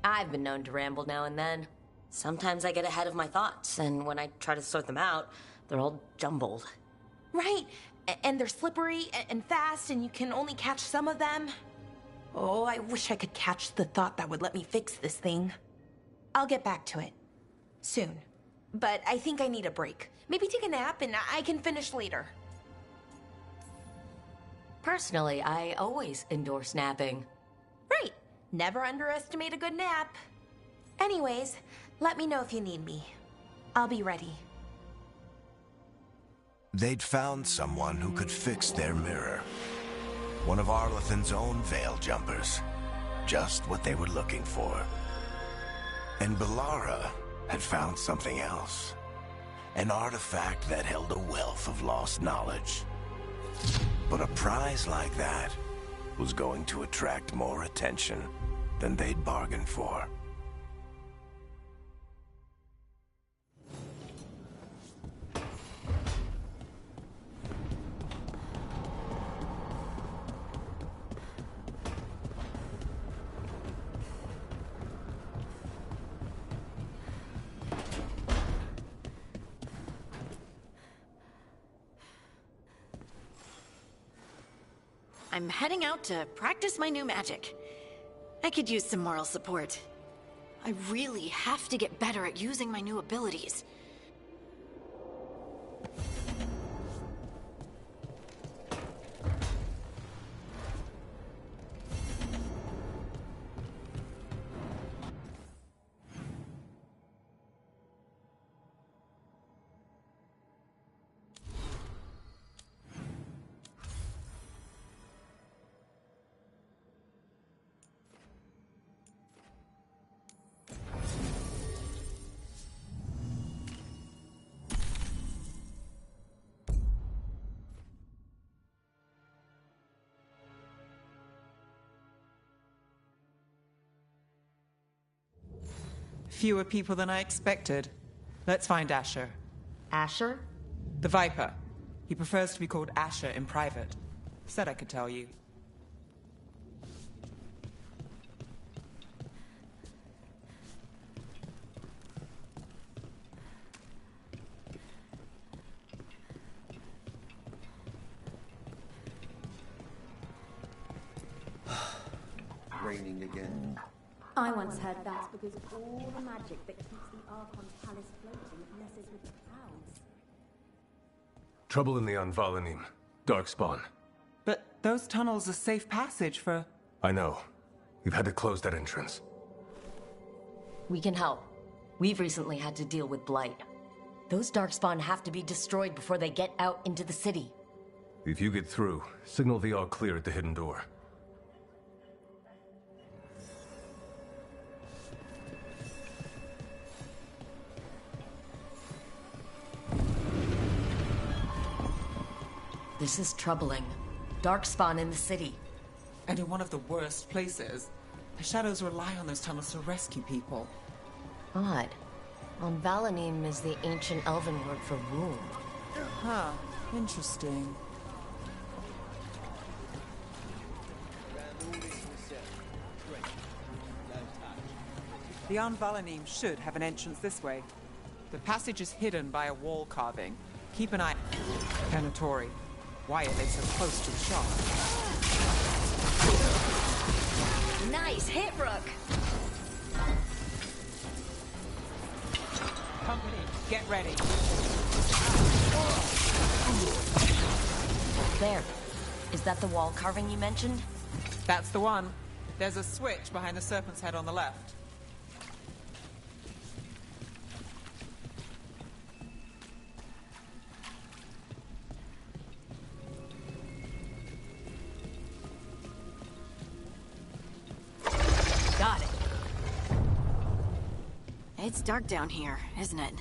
I've been known to ramble now and then. Sometimes I get ahead of my thoughts, and when I try to sort them out, they're all jumbled. Right, and they're slippery and fast, and you can only catch some of them. Oh, I wish I could catch the thought that would let me fix this thing. I'll get back to it. Soon. But I think I need a break. Maybe take a nap, and I can finish later. Personally, I always endorse napping. Right. Never underestimate a good nap. Anyways, Let me know if you need me. I'll be ready. They'd found someone who could fix their mirror. One of Arlathan's own Veil Jumpers. Just what they were looking for. And Bellara had found something else. An artifact that held a wealth of lost knowledge. But a prize like that was going to attract more attention than they'd bargained for. I'm heading out to practice my new magic. I could use some moral support. I really have to get better at using my new abilities. Fewer people than I expected. Let's find Asher. Asher? The Viper. He prefers to be called Asher in private. Said I could tell you. Raining again. I once heard that's because of all the magic that keeps the Archon's palace floating messes with the clouds. Trouble in the Anvalanim. Darkspawn. But those tunnels are safe passage for... I know. We've had to close that entrance. We can help. We've recently had to deal with Blight. Those Darkspawn have to be destroyed before they get out into the city. If you get through, signal the all clear at the hidden door. This is troubling. Darkspawn in the city. And in one of the worst places. The Shadows rely on those tunnels to rescue people. Odd. Anvalanim is the ancient elven word for womb. Huh. Interesting. The Anvalanim should have an entrance this way. The passage is hidden by a wall carving. Keep an eye... Venatori. Why are they so close to the shop? Nice hit, Rook! Company, get ready. There. Is that the wall carving you mentioned? That's the one. There's a switch behind the serpent's head on the left. Got it. It's dark down here, isn't it?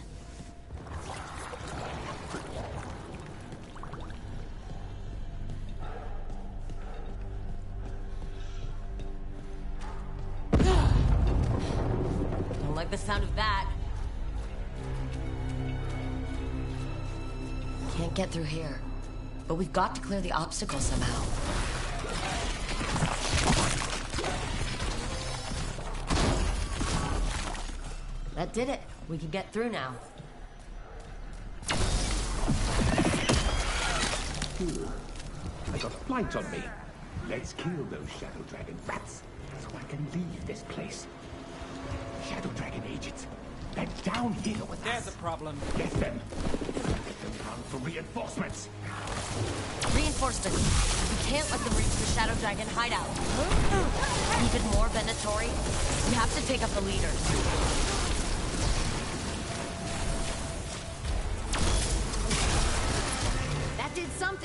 Don't like the sound of that. Can't get through here. But we've got to clear the obstacle somehow. That did it. We can get through now. I got flight on me. Let's kill those Shadow Dragon rats, so I can leave this place. Shadow Dragon agents, they're down here with There's a problem. Get them. Get them down for reinforcements. Reinforcements. We can't let them reach the Shadow Dragon hideout. Even more Venatori. We have to take up the leaders.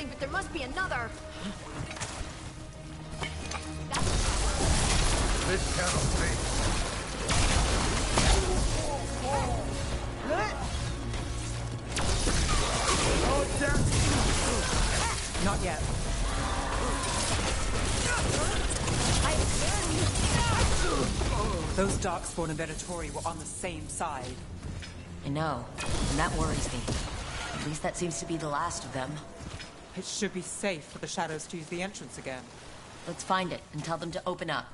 thing, but there must be another. This cannot be. Not yet. Those Darkspawn and Venatori were on the same side. I know, and that worries me. At least that seems to be the last of them. It should be safe for the Shadows to use the entrance again. Let's find it and tell them to open up.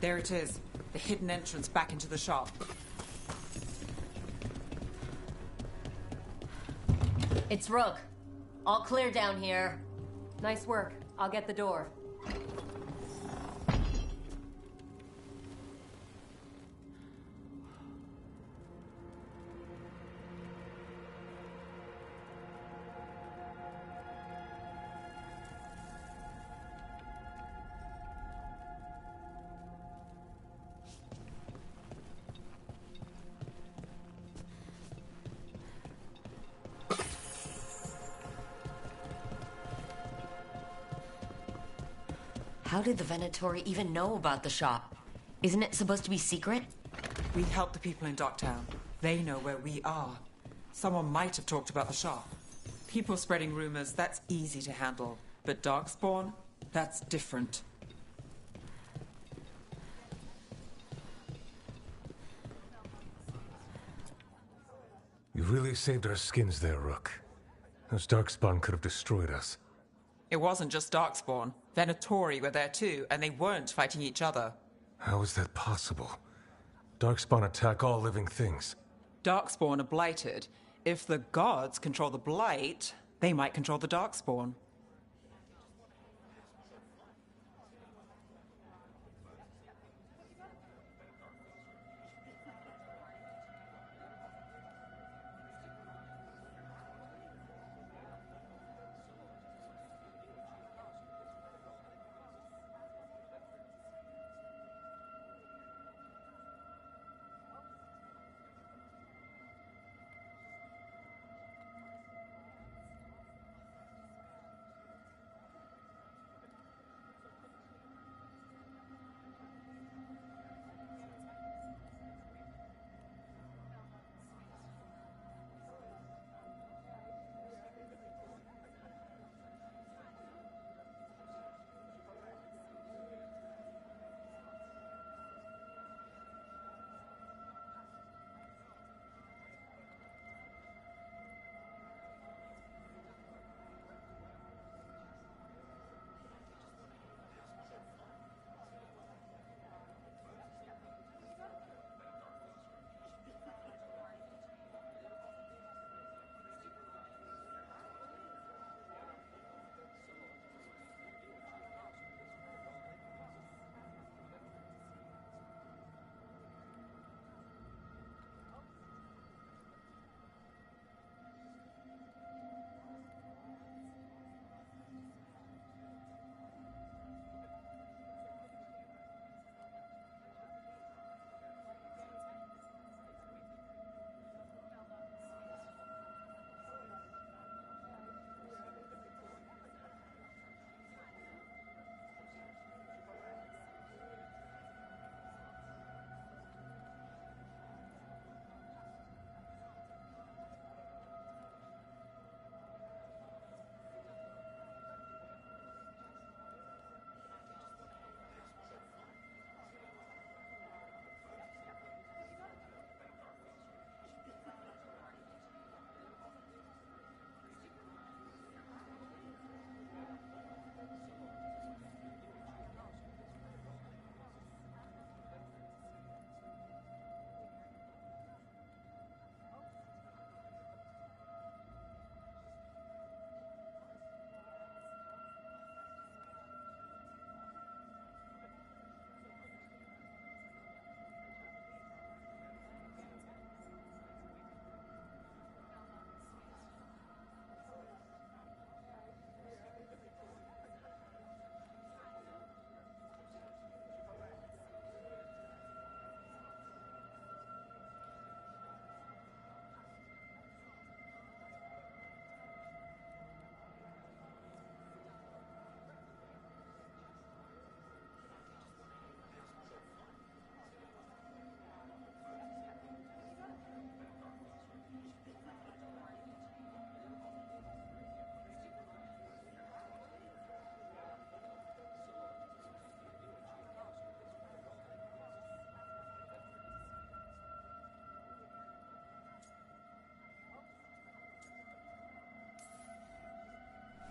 There it is, the hidden entrance back into the shop. It's Rook. All clear down here. Nice work. I'll get the door. How did the Venatori even know about the shop? Isn't it supposed to be secret? We help the people in Docktown. They know where we are. Someone might have talked about the shop. People spreading rumors, that's easy to handle. But Darkspawn, that's different. You really saved our skins there, Rook. Those Darkspawn could have destroyed us. It wasn't just Darkspawn. Venatori were there too, and they weren't fighting each other. How is that possible? Darkspawn attack all living things. Darkspawn are blighted. If the gods control the blight, they might control the Darkspawn.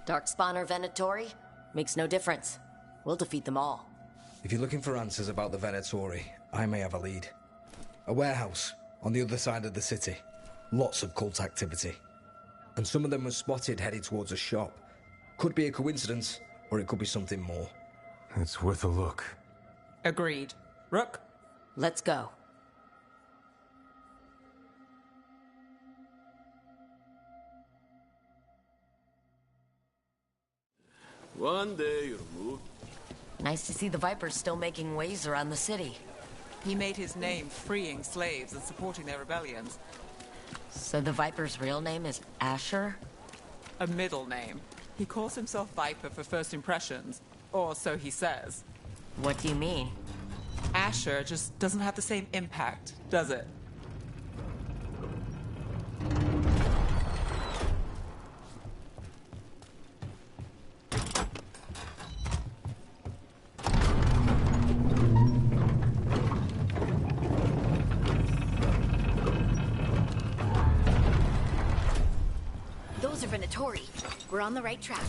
Darkspawn or Venatori? Makes no difference. We'll defeat them all. If you're looking for answers about the Venatori, I may have a lead. A warehouse on the other side of the city. Lots of cult activity. And some of them were spotted headed towards a shop. Could be a coincidence, or it could be something more. It's worth a look. Agreed. Rook? Let's go. One day you'll move. Nice to see the Vipers still making waves around the city. He made his name freeing slaves and supporting their rebellions. So the Viper's real name is Asher? A middle name. He calls himself Viper for first impressions, or so he says. What do you mean? Asher just doesn't have the same impact, does it? Those are Venatori. We're on the right track.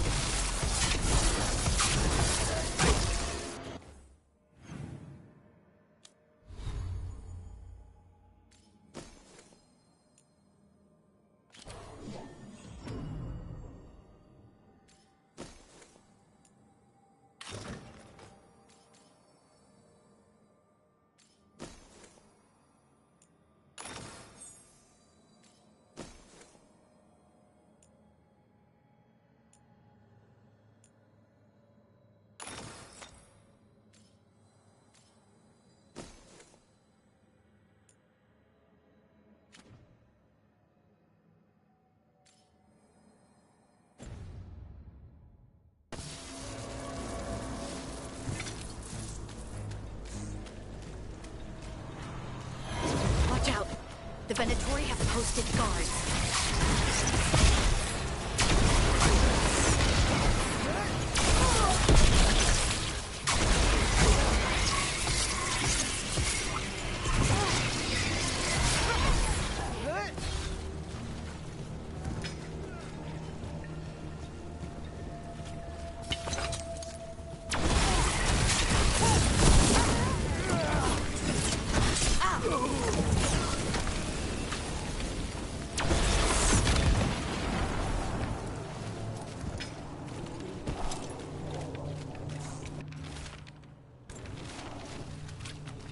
Watch out! The Venatori have posted guards.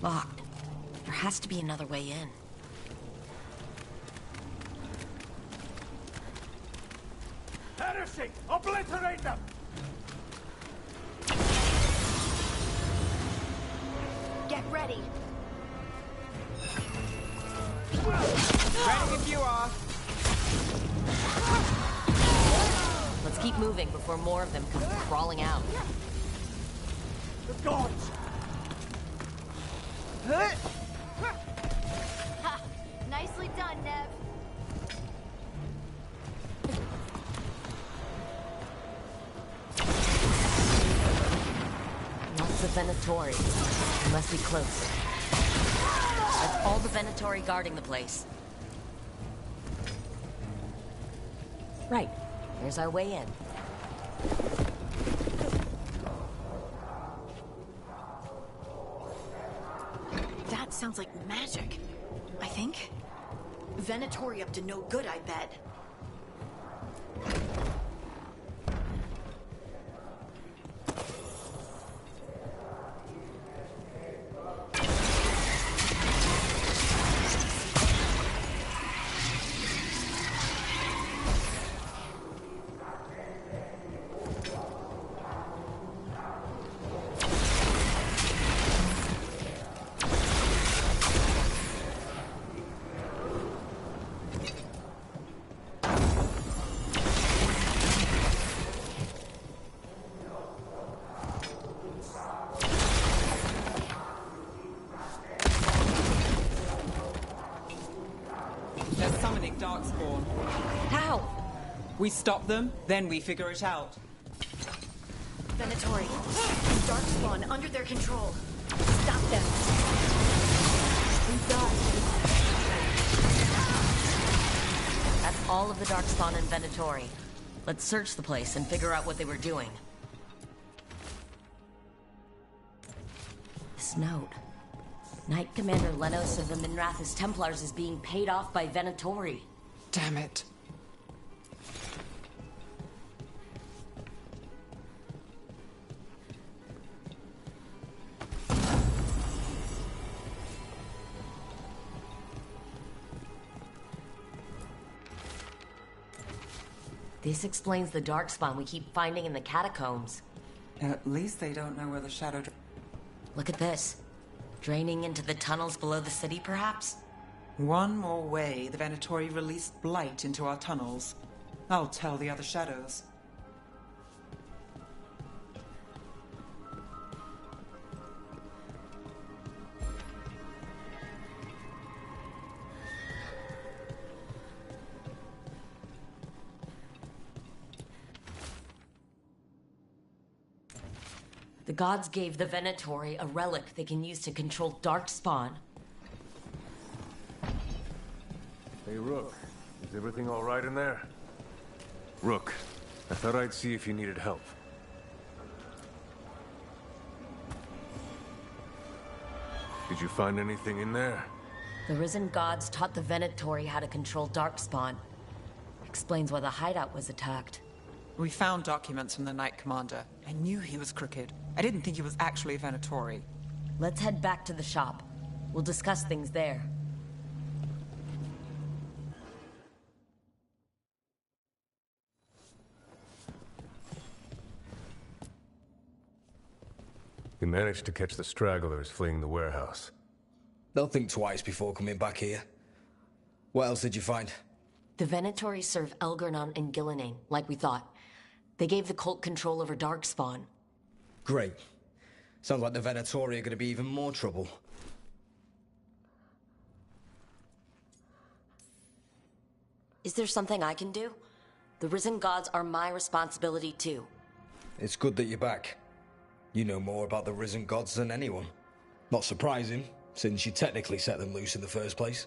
Locked. There has to be another way in. Heresy! Obliterate them! Get ready. Ready if you are. Let's keep moving before more of them come crawling out. The gods! Ha! Nicely done, Nev. Lots of Venatori. We must be close. That's all the Venatori guarding the place. Right. There's our way in. That sounds like magic. I think. Venatori up to no good, I bet. They're summoning Darkspawn. How? We stop them, then we figure it out. Venatori. Darkspawn under their control. Stop them. We got it. That's all of the Darkspawn and Venatori. Let's search the place and figure out what they were doing. This note. Knight Commander Lenos of the Minrathous Templars is being paid off by Venatori. Damn it. This explains the darkspawn we keep finding in the catacombs. At least they don't know where the shadow... Look at this. Draining into the tunnels below the city, perhaps? One more way the Venatori released blight into our tunnels. I'll tell the other shadows. The gods gave the Venatori a relic they can use to control darkspawn. Hey, Rook. Is everything all right in there? Rook, I thought I'd see if you needed help. Did you find anything in there? The risen gods taught the Venatori how to control darkspawn. Explains why the hideout was attacked. We found documents from the Knight Commander. I knew he was crooked. I didn't think he was actually a Venatori. Let's head back to the shop. We'll discuss things there. You managed to catch the stragglers fleeing the warehouse. They'll think twice before coming back here. What else did you find? The Venatori serve Elgarnon and Gillinane, like we thought. They gave the cult control over darkspawn. Great. Sounds like the Venatori are going to be even more trouble. Is there something I can do? The risen gods are my responsibility too. It's good that you're back. You know more about the risen gods than anyone. Not surprising, since you technically set them loose in the first place.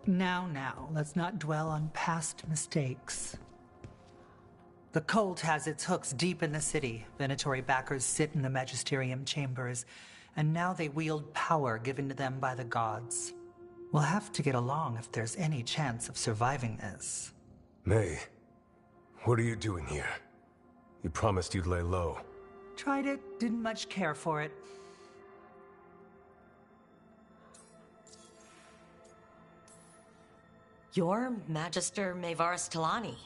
Now, let's not dwell on past mistakes. The cult has its hooks deep in the city. Venatori backers sit in the Magisterium chambers, and now they wield power given to them by the gods. We'll have to get along if there's any chance of surviving this. May, what are you doing here? You promised you'd lay low. Tried it, didn't much care for it. You're Magister Maevaris Talani.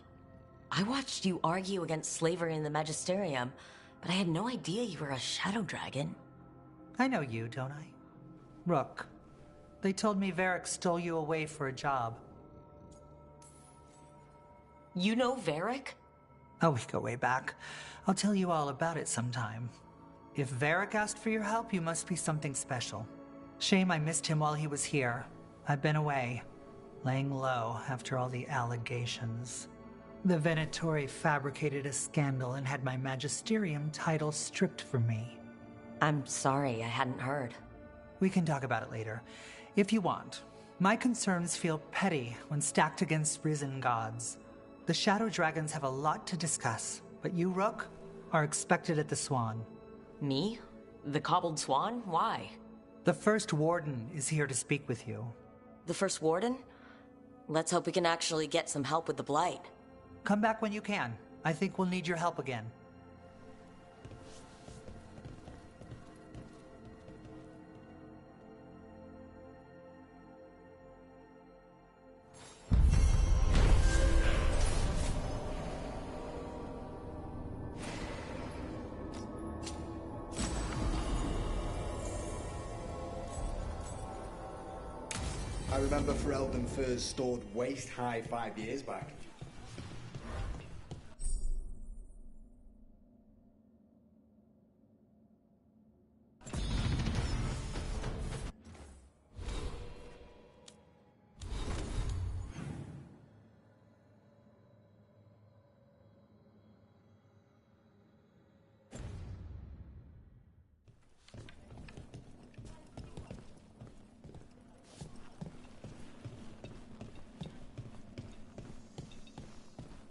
I watched you argue against slavery in the Magisterium, but I had no idea you were a shadow dragon. I know you, don't I? Rook. They told me Varric stole you away for a job. You know Varric? Oh, we go way back. I'll tell you all about it sometime. If Varric asked for your help, you must be something special. Shame I missed him while he was here. I've been away, laying low after all the allegations. The Venatori fabricated a scandal and had my Magisterium title stripped from me. I'm sorry, I hadn't heard. We can talk about it later, if you want. My concerns feel petty when stacked against risen gods. The Shadow Dragons have a lot to discuss, but you, Rook, are expected at the Swan. Me? The Cobbled Swan? Why? The First Warden is here to speak with you. The First Warden? Let's hope we can actually get some help with the Blight. Come back when you can. I think we'll need your help again. I remember Ferelden furs stored waist-high 5 years back.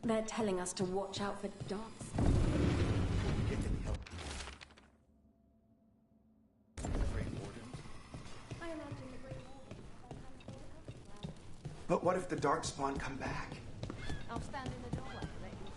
They're telling us to watch out for dark. But what if the Darkspawn come back? I'll stand in the doorway. Let you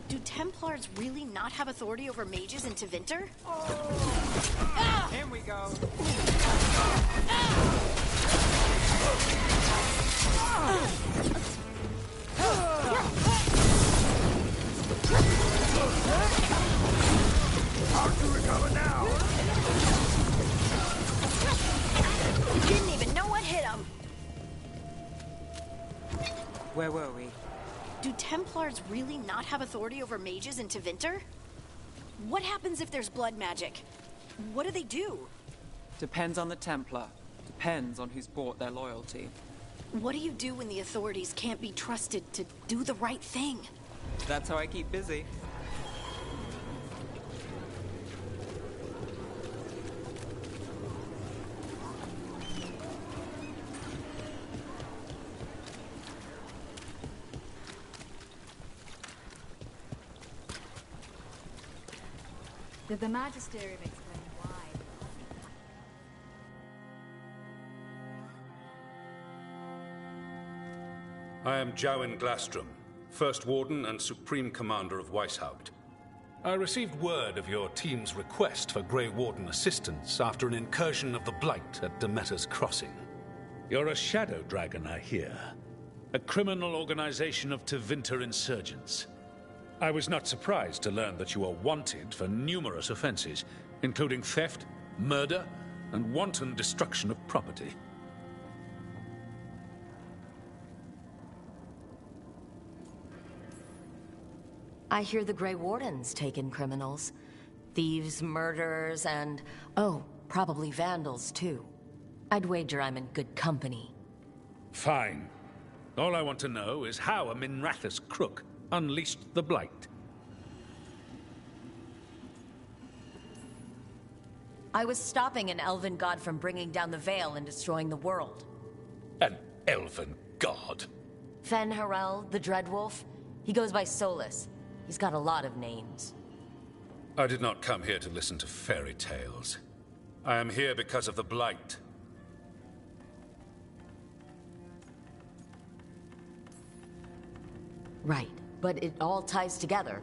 Do Templars really not have authority over mages in Tevinter? Here we go. How to recover now? Didn't even know what hit him. Where were we? Do Templars really not have authority over mages in Tevinter? What happens if there's blood magic? What do they do? Depends on the Templar. Depends on who's bought their loyalty. What do you do when the authorities can't be trusted to do the right thing? That's how I keep busy. Did the Magisterium explain why? I am Jowen Glastrom, First Warden and Supreme Commander of Weishaupt. I received word of your team's request for Grey Warden assistance after an incursion of the Blight at Demeter's Crossing. You're a Shadow Dragon, I hear. A criminal organization of Tevinter insurgents. I was not surprised to learn that you are wanted for numerous offenses, including theft, murder, and wanton destruction of property. I hear the Grey Wardens take in criminals. Thieves, murderers, and, oh, probably vandals, too. I'd wager I'm in good company. Fine. All I want to know is how a Minrathous crook unleashed the Blight. I was stopping an elven god from bringing down the Veil and destroying the world. An elven god? Fen Harel, the Dreadwolf. He goes by Solus. He's got a lot of names. I did not come here to listen to fairy tales. I am here because of the Blight. Right, but it all ties together.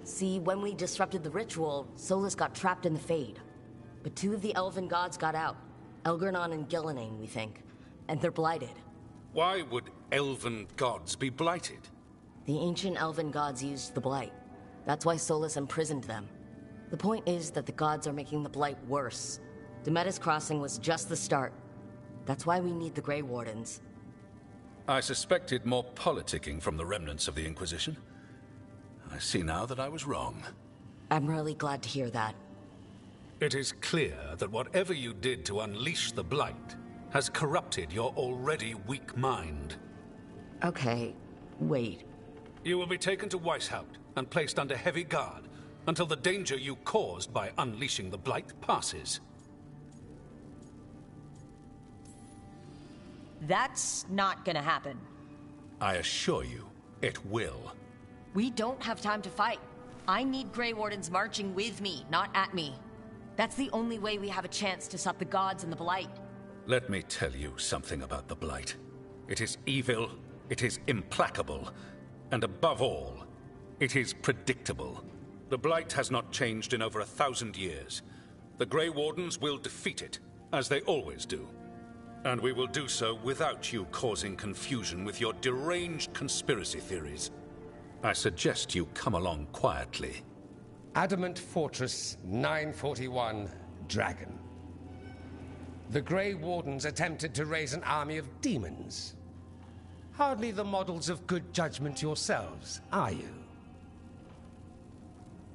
See, when we disrupted the ritual, Solus got trapped in the Fade. But two of the elven gods got out. Elgernon and Gillenane, we think. And they're blighted. Why would elven gods be blighted? The ancient elven gods used the Blight. That's why Solus imprisoned them. The point is that the gods are making the Blight worse. Demeter's Crossing was just the start. That's why we need the Grey Wardens. I suspected more politicking from the remnants of the Inquisition. I see now that I was wrong. I'm really glad to hear that. It is clear that whatever you did to unleash the Blight has corrupted your already weak mind. Okay, wait. You will be taken to Weishaupt and placed under heavy guard until the danger you caused by unleashing the Blight passes. That's not gonna happen. I assure you, it will. We don't have time to fight. I need Grey Wardens marching with me, not at me. That's the only way we have a chance to stop the gods and the Blight. Let me tell you something about the Blight. It is evil, it is implacable, and above all, it is predictable. The Blight has not changed in over 1,000 years. The Grey Wardens will defeat it, as they always do. And we will do so without you causing confusion with your deranged conspiracy theories. I suggest you come along quietly. Adamant Fortress 941, Dragon. The Grey Wardens attempted to raise an army of demons. Hardly the models of good judgment yourselves, are you?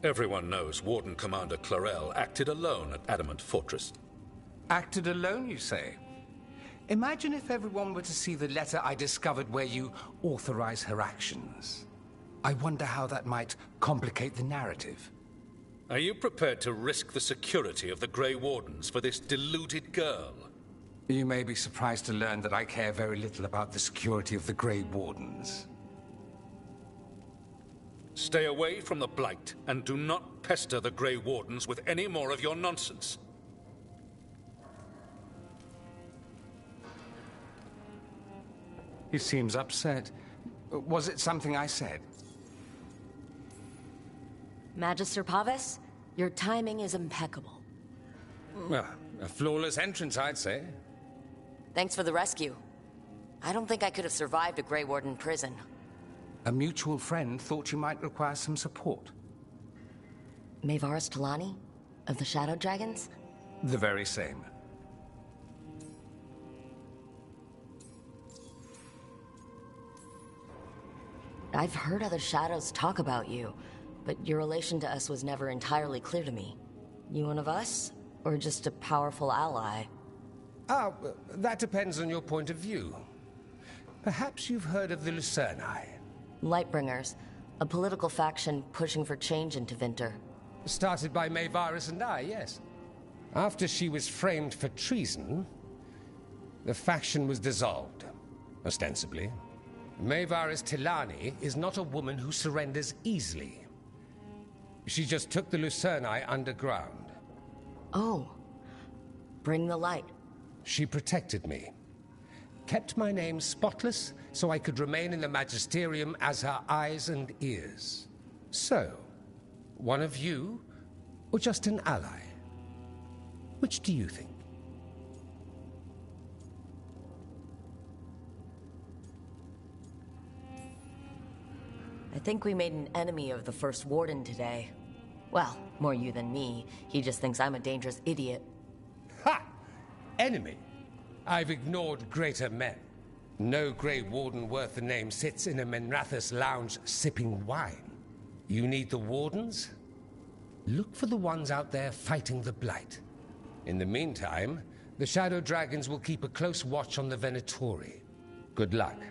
Everyone knows Warden Commander Clarel acted alone at Adamant Fortress. Acted alone, you say? Imagine if everyone were to see the letter I discovered where you authorize her actions. I wonder how that might complicate the narrative. Are you prepared to risk the security of the Grey Wardens for this deluded girl? You may be surprised to learn that I care very little about the security of the Grey Wardens. Stay away from the Blight, and do not pester the Grey Wardens with any more of your nonsense. He seems upset. Was it something I said? Magister Paves, your timing is impeccable. Well, a flawless entrance, I'd say. Thanks for the rescue. I don't think I could have survived a Grey Warden prison. A mutual friend thought you might require some support. Maevaris Talani? Of the Shadow Dragons? The very same. I've heard other Shadows talk about you, but your relation to us was never entirely clear to me. You one of us? Or just a powerful ally? That depends on your point of view. Perhaps you've heard of the Lucerni. Lightbringers, a political faction pushing for change in Tevinter. Started by Maevaris and I, yes. After she was framed for treason, the faction was dissolved, ostensibly. Maevaris Talani is not a woman who surrenders easily. She just took the Lucerni underground. Oh. Bring the light. She protected me. Kept my name spotless so I could remain in the Magisterium as her eyes and ears. So, one of you, or just an ally? Which do you think? I think we made an enemy of the First Warden today. Well, more you than me. He just thinks I'm a dangerous idiot. Ha! Enemy? I've ignored greater men. No Grey Warden worth the name sits in a Menrathus lounge sipping wine. You need the Wardens? Look for the ones out there fighting the Blight. In the meantime, the Shadow Dragons will keep a close watch on the Venatori. Good luck.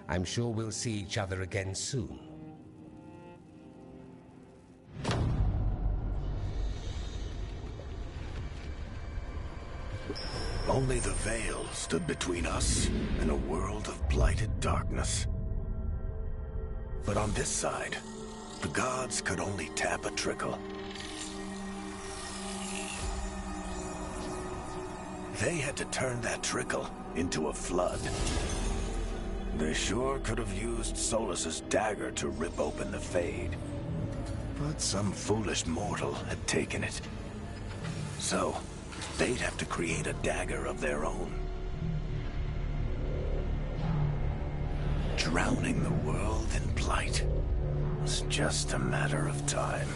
I'm sure we'll see each other again soon. Only the veil stood between us and a world of blighted darkness. But on this side, the gods could only tap a trickle. They had to turn that trickle into a flood. They sure could have used Solus's dagger to rip open the Fade. But some foolish mortal had taken it. So, they'd have to create a dagger of their own. Drowning the world in blight was just a matter of time.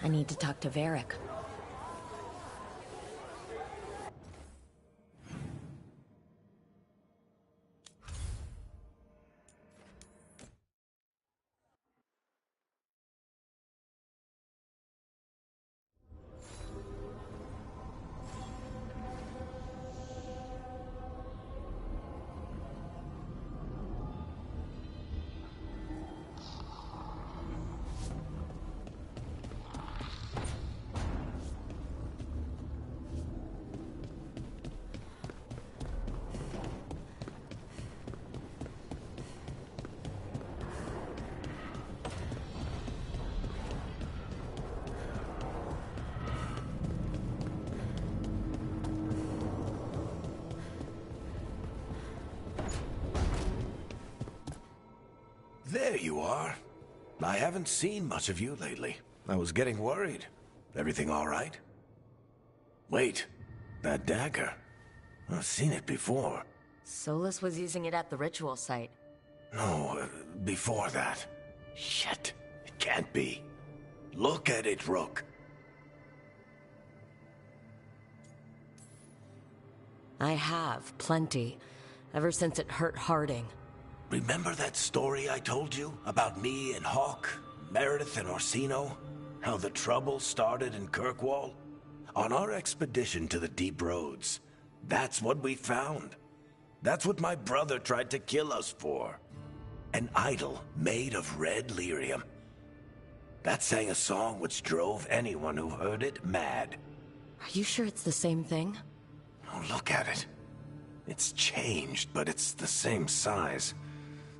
I need to talk to Varric. There you are. I haven't seen much of you lately. I was getting worried. Everything all right? Wait, that dagger. I've seen it before. Solus was using it at the ritual site. No, before that. Shit, it can't be. Look at it, Rook. I have, plenty. Ever since it hurt Harding. Remember that story I told you about me and Hawk, Meredith and Orsino? How the trouble started in Kirkwall? On our expedition to the Deep Roads, that's what we found. That's what my brother tried to kill us for. An idol made of red lyrium. That sang a song which drove anyone who heard it mad. Are you sure it's the same thing? Oh, look at it. It's changed, but it's the same size.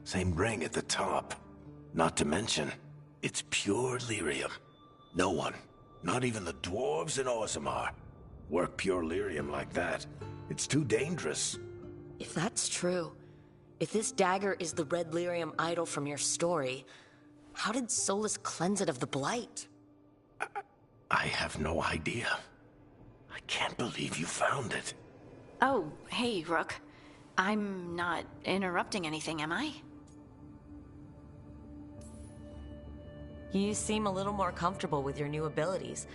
Same ring at the top. Not to mention, it's pure lyrium. No one, not even the dwarves in Orzammar, work pure lyrium like that. It's too dangerous. If that's true, if this dagger is the red lyrium idol from your story, how did Solus cleanse it of the blight? I have no idea. I can't believe you found it. Oh, hey, Rook. I'm not interrupting anything, am I? You seem a little more comfortable with your new abilities.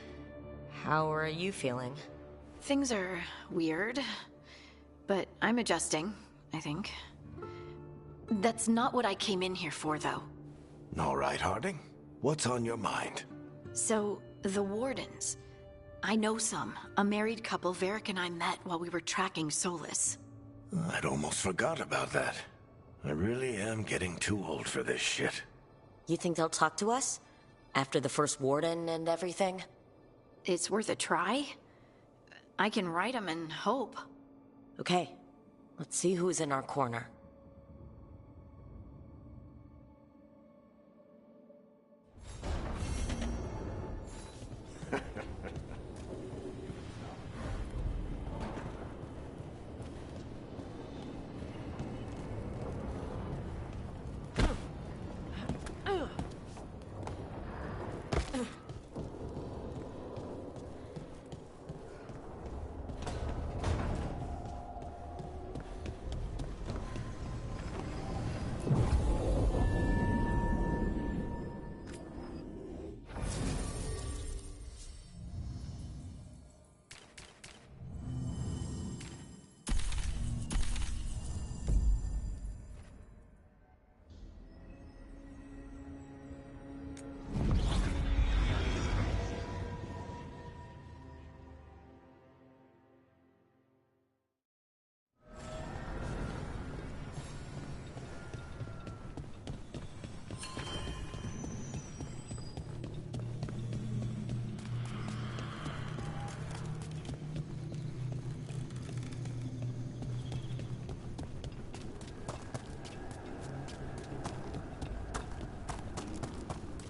How are you feeling? Things are weird, but I'm adjusting, I think. That's not what I came in here for, though. All right, Harding. What's on your mind? So, the Wardens. I know some. A married couple Varric and I met while we were tracking Solus. I'd almost forgot about that. I really am getting too old for this shit. You think they'll talk to us? After the first Warden and everything? It's worth a try. I can write them and hope. Okay, let's see who's in our corner.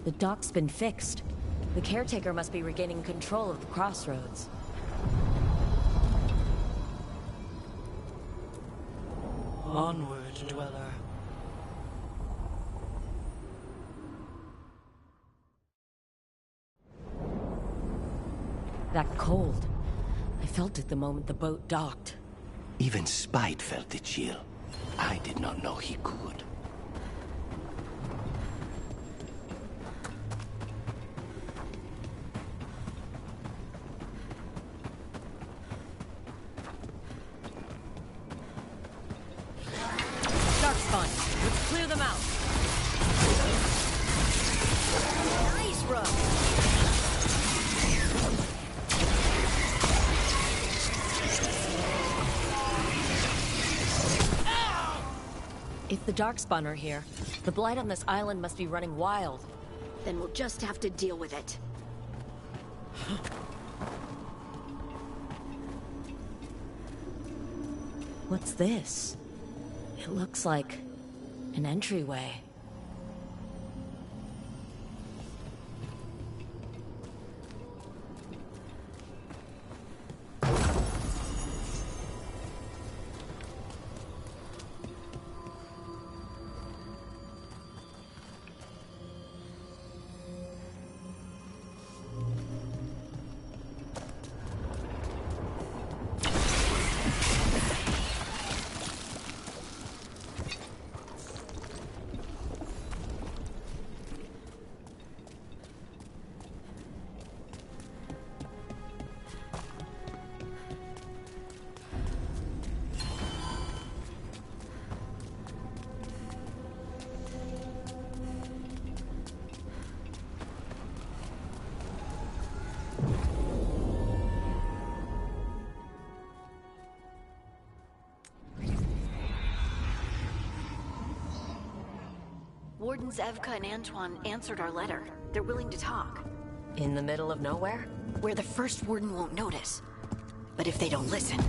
The dock's been fixed. The caretaker must be regaining control of the crossroads. Onward, dweller. That cold. I felt it the moment the boat docked. Even Spite felt the chill. I did not know he could. Darkspawn, let's clear them out. Nice run. If the Darkspawn are here, the blight on this island must be running wild. Then we'll just have to deal with it. What's this? It looks like an entryway. Wardens Evka and Antoine answered our letter. They're willing to talk. In the middle of nowhere? Where the first Warden won't notice. But if they don't listen...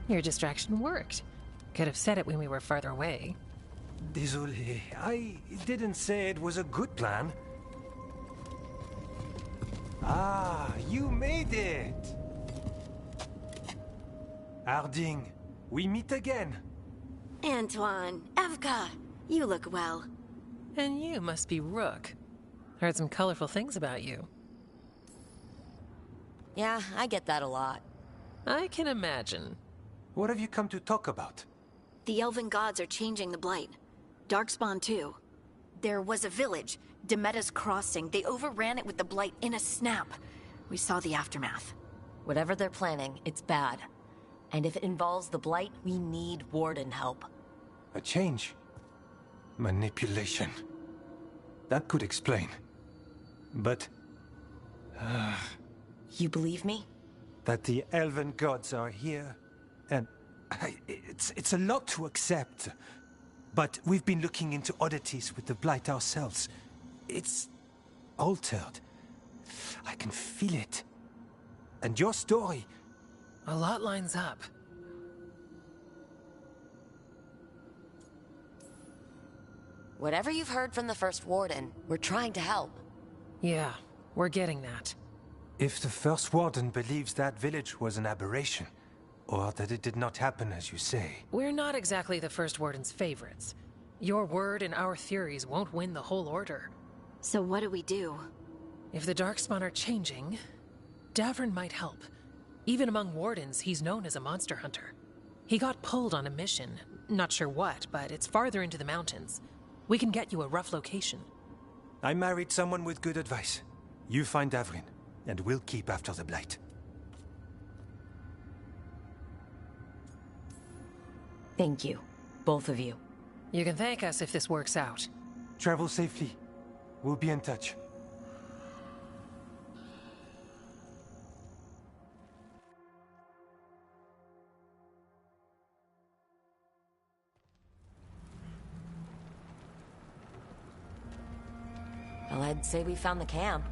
Your distraction worked. Could have said it when we were farther away. Désolé, I didn't say it was a good plan. Ah, you made it! Harding, we meet again. Antoine, Evka, you look well. And you must be Rook. Heard some colorful things about you. Yeah, I get that a lot. I can imagine. What have you come to talk about? The Elven gods are changing the Blight. Darkspawn too. There was a village, Demeta's Crossing. They overran it with the Blight in a snap. We saw the aftermath. Whatever they're planning, it's bad. And if it involves the Blight, we need Warden help. A change. Manipulation. That could explain. But... You believe me? that the Elven gods are here, and it's a lot to accept. But we've been looking into oddities with the Blight ourselves. It's altered. I can feel it. And your story... A lot lines up. Whatever you've heard from the First Warden, we're trying to help. Yeah, we're getting that. If the First Warden believes that village was an aberration, or that it did not happen as you say... We're not exactly the First Warden's favorites. Your word and our theories won't win the whole order. So what do we do? If the Darkspawn are changing, Davern might help. Even among Wardens, he's known as a monster hunter. He got pulled on a mission. Not sure what, but it's farther into the mountains. We can get you a rough location. I married someone with good advice. You find Davrin, and we'll keep after the Blight. Thank you. Both of you. You can thank us if this works out. Travel safely. We'll be in touch. Well, I'd say we found the camp.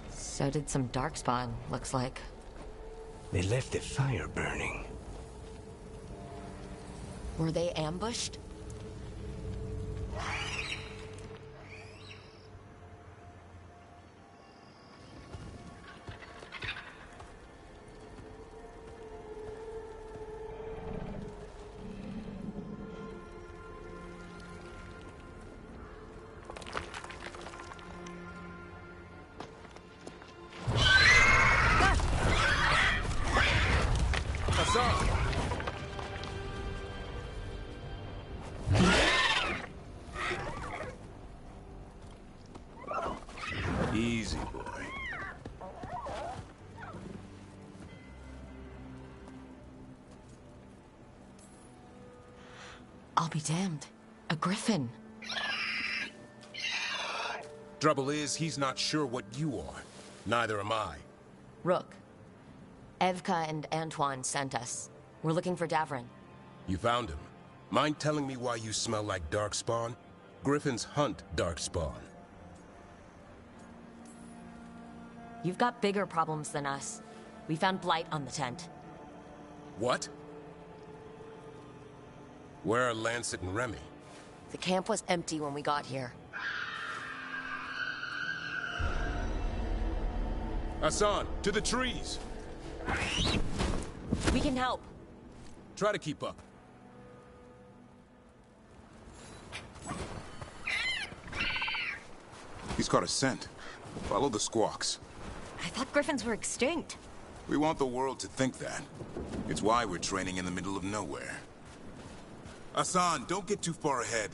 So did some Darkspawn, looks like. They left the fire burning. Were they ambushed? Easy, boy. I'll be damned. A griffin. Trouble is, he's not sure what you are. Neither am I. Rook. Evka and Antoine sent us. We're looking for Davrin. You found him. Mind telling me why you smell like Darkspawn? Griffins hunt Darkspawn. You've got bigger problems than us. We found blight on the tent. What? Where are Lancet and Remy? The camp was empty when we got here. Hassan, to the trees! We can help. Try to keep up. He's caught a scent. Follow the squawks. I thought griffins were extinct. We want the world to think that. It's why we're training in the middle of nowhere. Hassan, don't get too far ahead.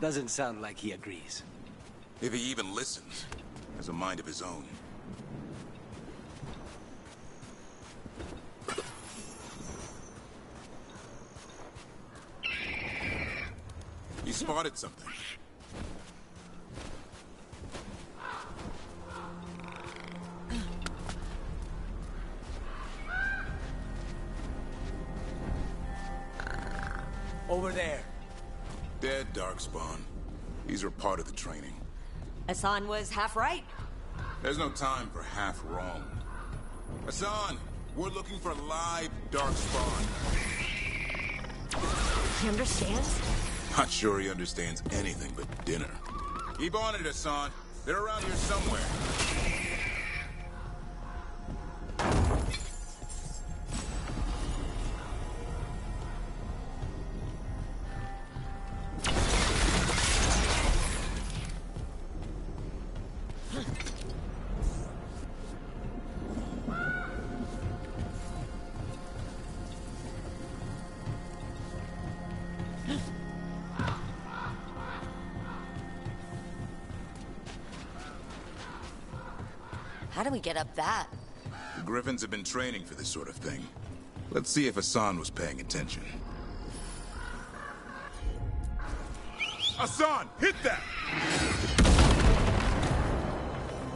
Doesn't sound like he agrees. If he even listens. Has a mind of his own. He spotted something. Over there. Dead, Darkspawn. These are part of the training. Hassan was half right. There's no time for half wrong. Hassan, we're looking for live Darkspawn. He understands? Not sure he understands anything but dinner. Keep on it, Hassan. They're around here somewhere. How do we get up that? The Griffins have been training for this sort of thing. Let's see if Hassan was paying attention. Hassan, hit that!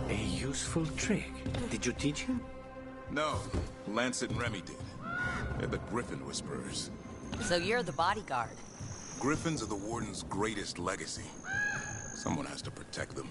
A useful trick. Did you teach him? No, Lancet and Remy did. They're the Griffin Whisperers. So you're the bodyguard. Griffins are the Warden's greatest legacy. Someone has to protect them.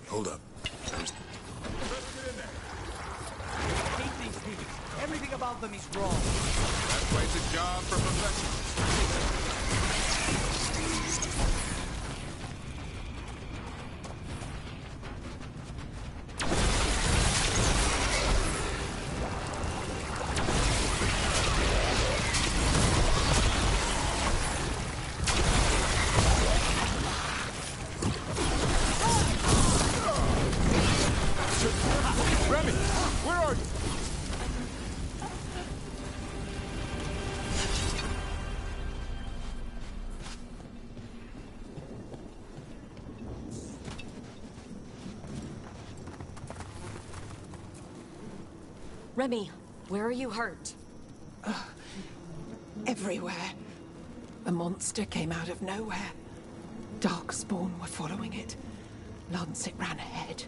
Hold up. Hate these things. Everything about them is wrong. That's why it's a job for professionals. Remy, where are you? Remy, where are you hurt? Everywhere. A monster came out of nowhere. Darkspawn were following it. Lancet ran ahead.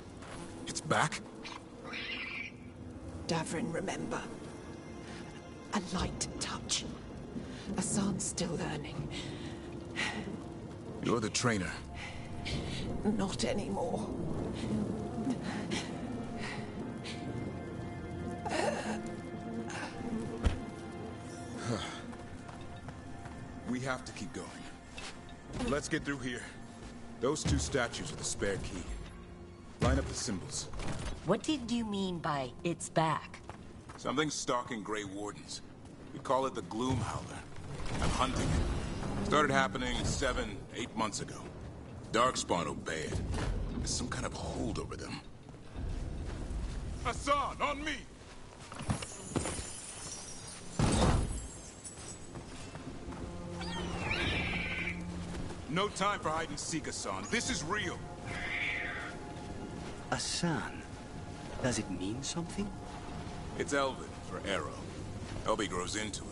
It's back? Davrin, remember. A light touch. Hassan's still learning. You're the trainer. Not anymore. We have to keep going. Let's get through here. Those two statues are the spare key. Line up the symbols. What did you mean by it's back? Something's stalking Grey Wardens. We call it the Gloom Howler. I'm hunting it. Started happening 7, 8 months ago. Darkspawn obey it. There's some kind of hold over them. Hassan, on me! No time for hide and seek, Hassan. This is real. Hassan. Does it mean something? It's Elven for arrow. Elby grows into